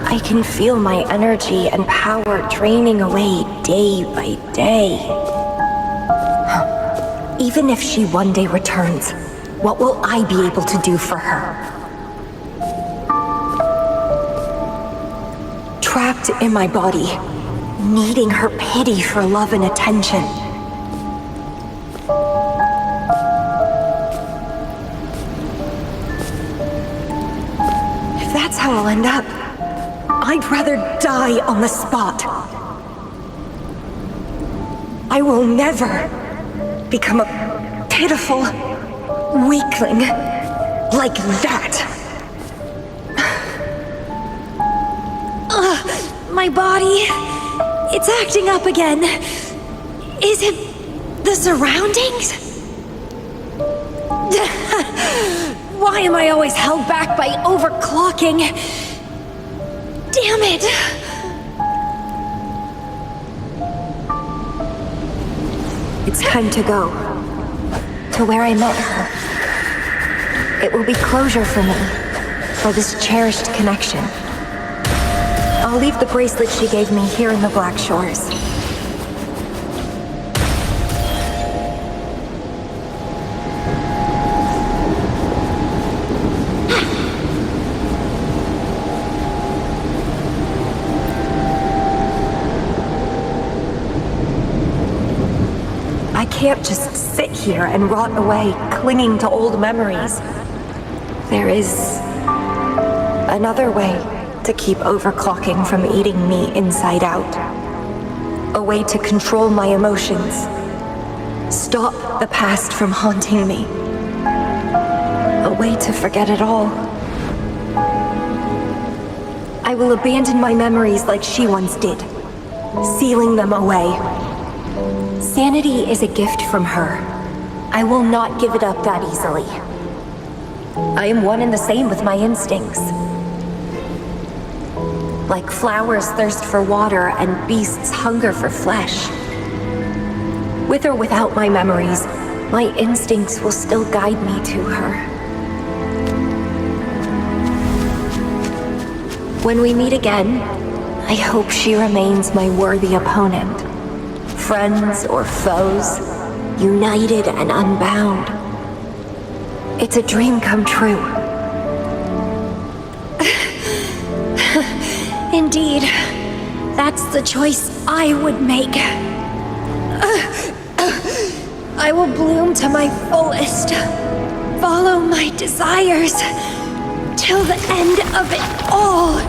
[SPEAKER 1] I can feel my energy and power draining away day by day. Even if she one day returns, what will I be able to do for her? Trapped in my body, needing her pity for love and attention. If that's how I'll end up, I'd rather die on the spot. I will never become a pitiful weakling like that. My body, it's acting up again. Is it the surroundings? Why am I always held back by overclocking? Damn it! It's time to go. To where I met her. It will be closure for me. For this cherished connection. I'll leave the bracelet she gave me here in the Black Shores. I can't just sit here and rot away, clinging to old memories. There is another way to keep overclocking from eating me inside out. A way to control my emotions. Stop the past from haunting me. A way to forget it all. I will abandon my memories like she once did, sealing them away. Sanity is a gift from her. I will not give it up that easily. I am one and the same with my instincts. Like flowers thirst for water and beasts hunger for flesh. With or without my memories, my instincts will still guide me to her. When we meet again, I hope she remains my worthy opponent. Friends or foes, united and unbound. It's a dream come true. Indeed, that's the choice I would make. I will bloom to my fullest, follow my desires, till the end of it all.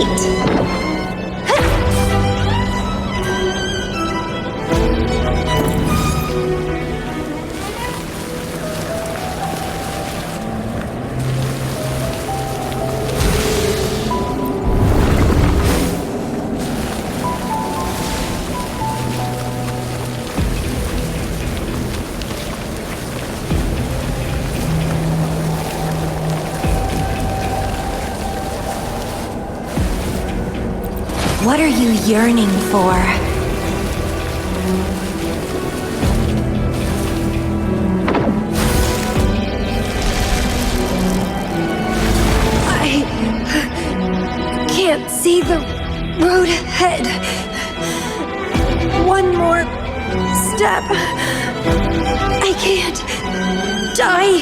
[SPEAKER 1] Wait! What are you yearning for? I can't see the road ahead. One more step. I can't die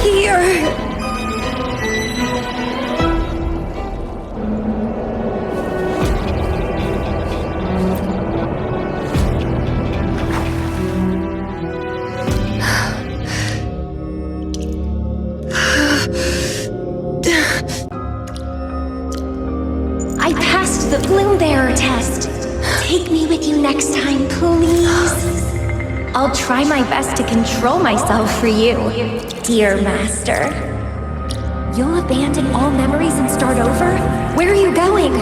[SPEAKER 1] here. I passed the Bloom Bearer test. Take me with you next time, please. I'll try my best to control myself for you, dear master. You'll abandon all memories and start over? Where are you going?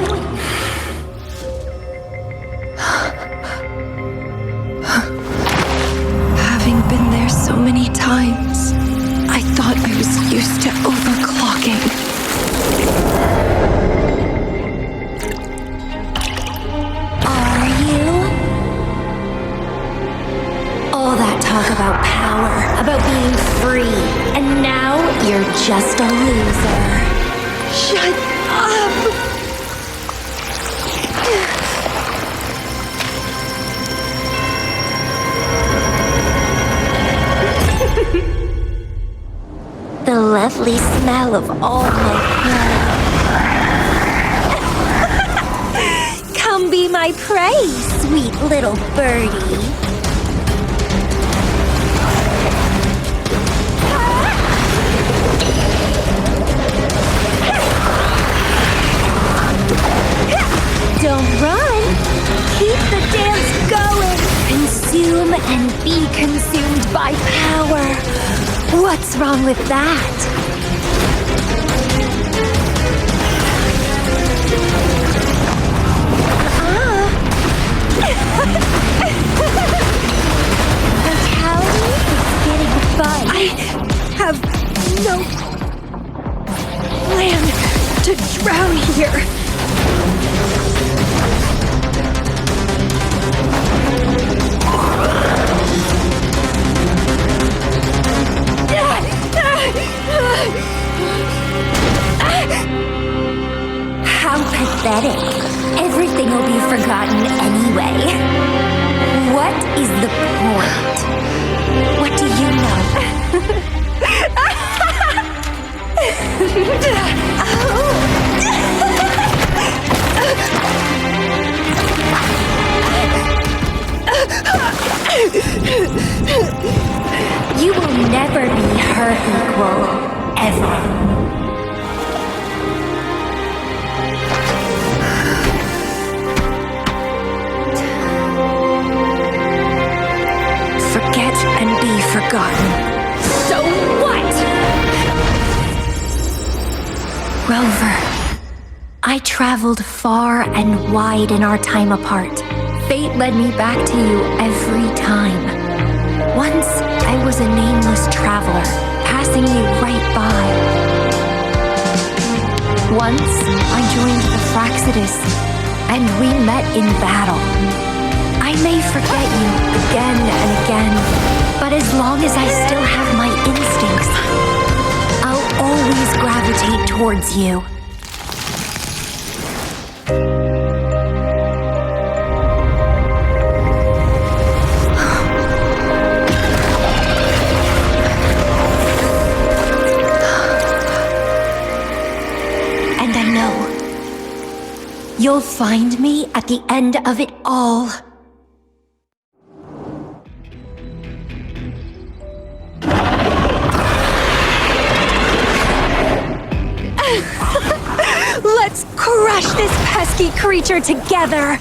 [SPEAKER 1] Having been there so many times, I thought I was used to overclocking. Talk about power, about being free, and now you're just a loser. Shut up! The lovely smell of all my blood. Come be my prey, sweet little birdie. Don't run! Keep the dance going! Consume and be consumed by power! What's wrong with that? Mentality is getting fun. I have no plan to drown here. How pathetic. Everything will be forgotten anyway. What is the point? What do you know? You will never be her equal, ever. Forget and be forgotten. So what? Rover, I traveled far and wide in our time apart. Fate led me back to you every time. Once, I was a nameless traveler, passing you right by. Once, I joined the Fraxidus, and we met in battle. I may forget you again and again, but as long as I still have my instincts, I'll always gravitate towards you. And I know you'll find me at the end of it all. Let's crush this lucky creature together!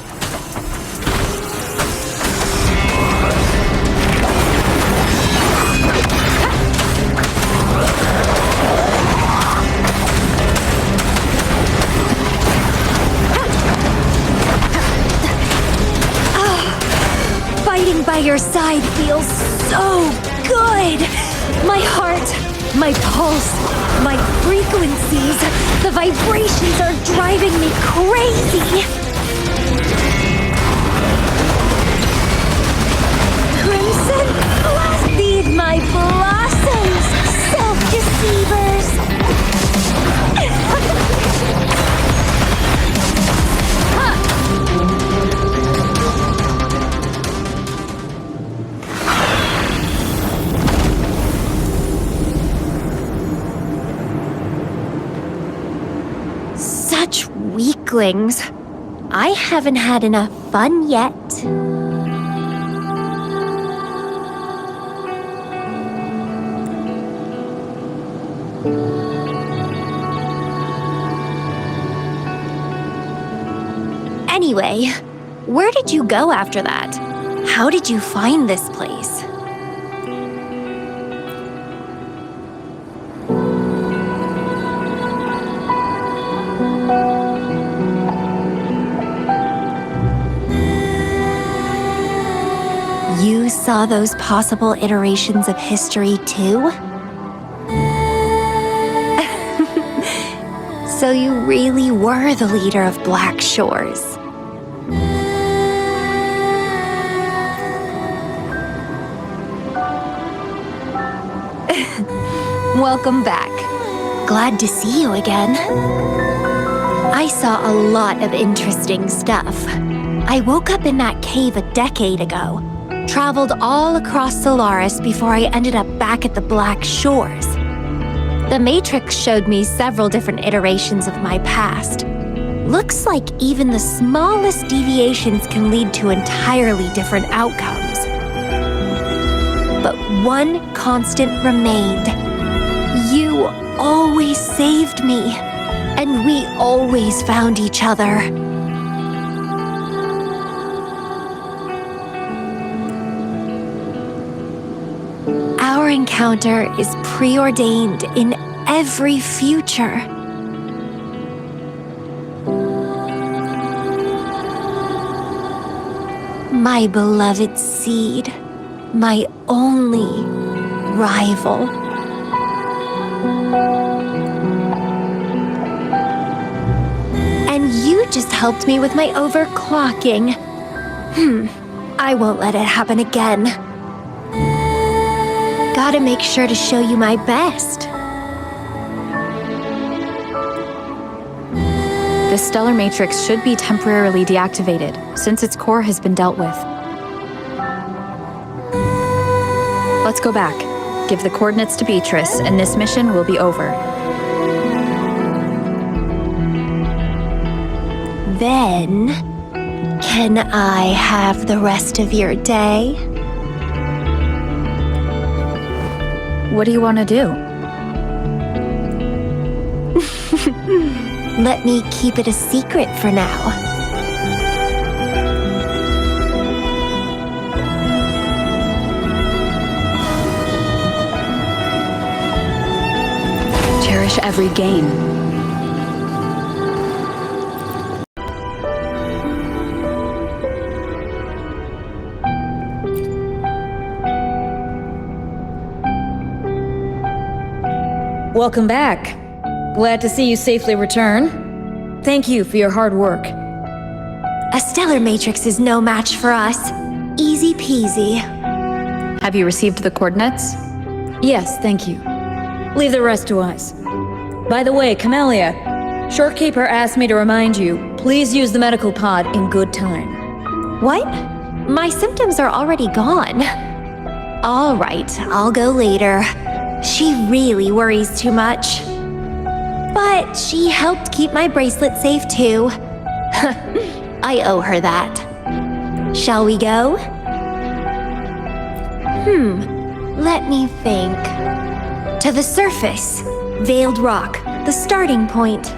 [SPEAKER 1] Fighting by your side feels so good! My heart, my pulse, my frequencies, the vibrations are driving me crazy! Crimson, feed my blossoms, self-deceivers! Such weaklings. I haven't had enough fun yet. Anyway, where did you go after that? How did you find this place? You saw those possible iterations of history too? So you really were the leader of Black Shores. Welcome back. Glad to see you again. I saw a lot of interesting stuff. I woke up in that cave a decade ago. Traveled all across Solaris before I ended up back at the Black Shores. The Matrix showed me several different iterations of my past. Looks like even the smallest deviations can lead to entirely different outcomes. But one constant remained. You always saved me, and we always found each other. Our encounter is preordained in every future. My beloved seed, my only rival. And you just helped me with my overclocking. I won't let it happen again. Gotta make sure to show you my best.
[SPEAKER 4] The stellar matrix should be temporarily deactivated, since its core has been dealt with. Let's go back. Give the coordinates to Beatrice, and this mission will be over.
[SPEAKER 1] Then, can I have the rest of your day?
[SPEAKER 4] What do you want to do?
[SPEAKER 1] Let me keep it a secret for now.
[SPEAKER 4] Cherish every gain.
[SPEAKER 3] Welcome back. Glad to see you safely return. Thank you for your hard work.
[SPEAKER 1] A stellar matrix is no match for us. Easy peasy.
[SPEAKER 4] Have you received the coordinates?
[SPEAKER 3] Yes, thank you. Leave the rest to us. By the way, Camelia, Shorekeeper asked me to remind you, please use the medical pod in good time.
[SPEAKER 1] What? My symptoms are already gone. All right, I'll go later. She really worries too much. But she helped keep my bracelet safe too. I owe her that. Shall we go? Let me think. To the surface. Veiled rock, the starting point.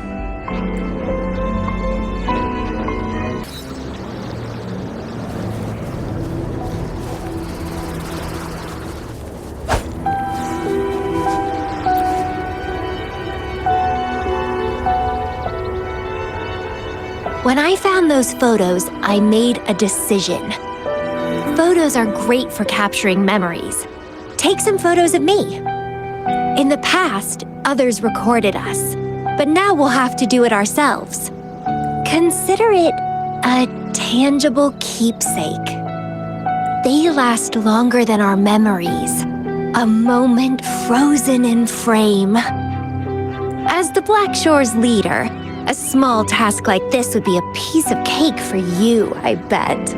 [SPEAKER 1] When I found those photos, I made a decision. Photos are great for capturing memories. Take some photos of me. In the past, others recorded us, but now we'll have to do it ourselves. Consider it a tangible keepsake. They last longer than our memories. A moment frozen in frame. As the Black Shore's leader, a small task like this would be a piece of cake for you, I bet.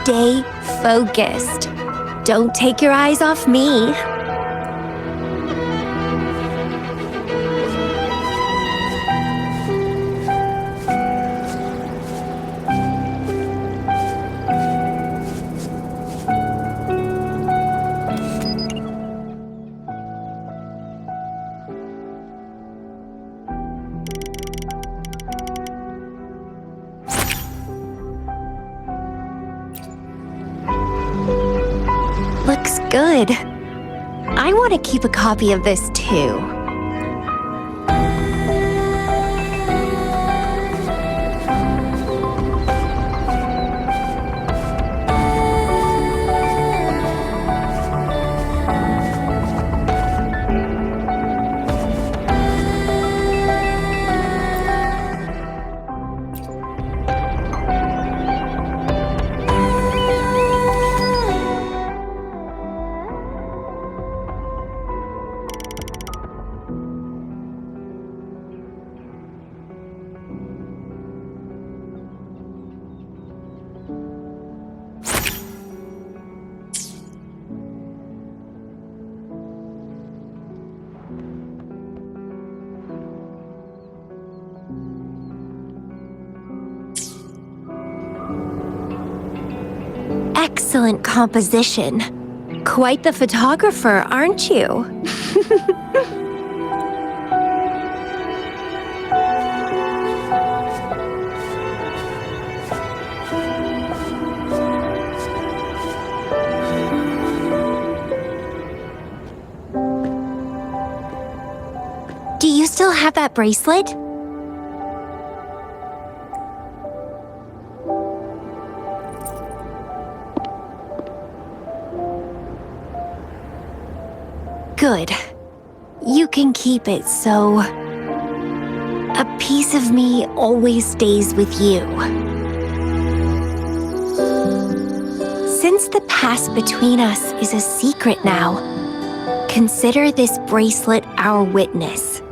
[SPEAKER 1] Stay focused. Don't take your eyes off me. Looks good. I want to keep a copy of this too. Excellent composition. Quite the photographer, aren't you? Do you still have that bracelet? Good. You can keep it, so a piece of me always stays with you. Since the past between us is a secret now, consider this bracelet our witness.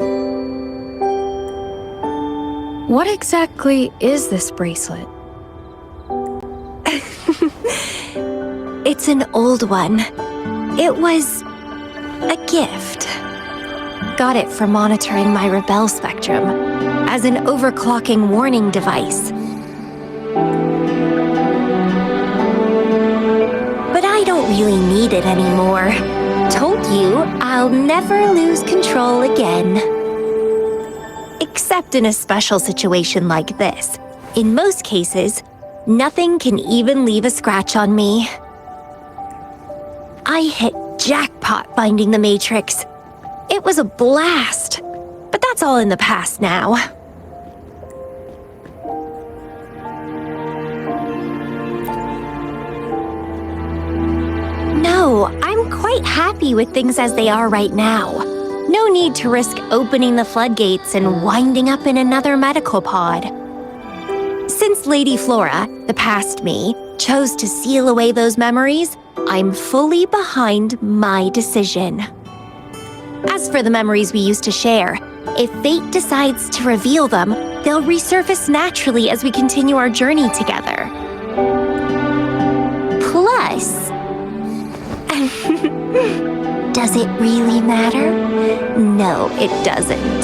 [SPEAKER 4] What exactly is this bracelet?
[SPEAKER 1] It's an old one. It was a gift. Got it for monitoring my rebel spectrum as an overclocking warning device. But I don't really need it anymore. Told you I'll never lose control again. Except in a special situation like this. In most cases, nothing can even leave a scratch on me. I hit jackpot finding the Matrix. It was a blast. But that's all in the past now. No, I'm quite happy with things as they are right now. No need to risk opening the floodgates and winding up in another medical pod. Since Lady Flora, the past me, chose to seal away those memories, I'm fully behind my decision. As for the memories we used to share, if fate decides to reveal them, they'll resurface naturally as we continue our journey together. Plus, Does it really matter? No, it doesn't.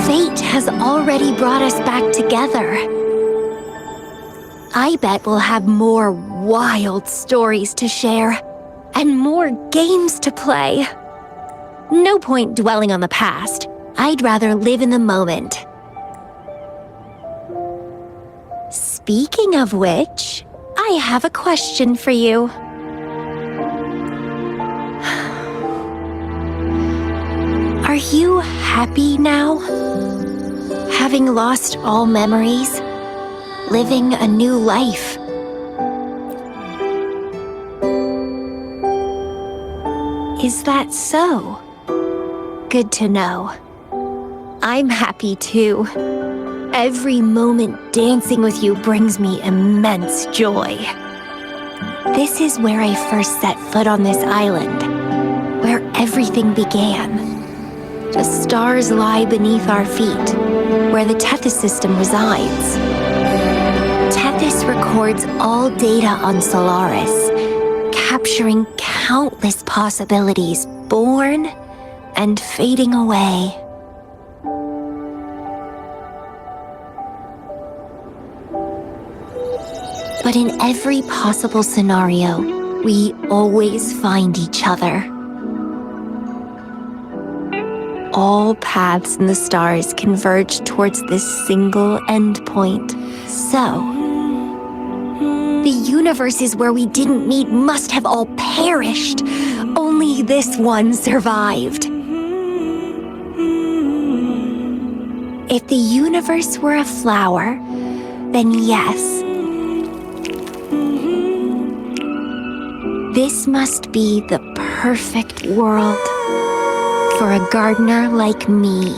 [SPEAKER 1] Fate has already brought us back together. I bet we'll have more wild stories to share and more games to play. No point dwelling on the past. I'd rather live in the moment. Speaking of which, I have a question for you. Are you happy now? Having lost all memories? Living a new life? Is that so? Good to know. I'm happy too. Every moment dancing with you brings me immense joy. This is where I first set foot on this island, where everything began. The stars lie beneath our feet, where the Tethys system resides. Tethys records all data on Solaris, capturing countless possibilities born and fading away. But in every possible scenario, we always find each other. All paths in the stars converge towards this single endpoint. So, the universes where we didn't meet must have all perished. Only this one survived. If the universe were a flower, then yes. This must be the perfect world for a gardener like me.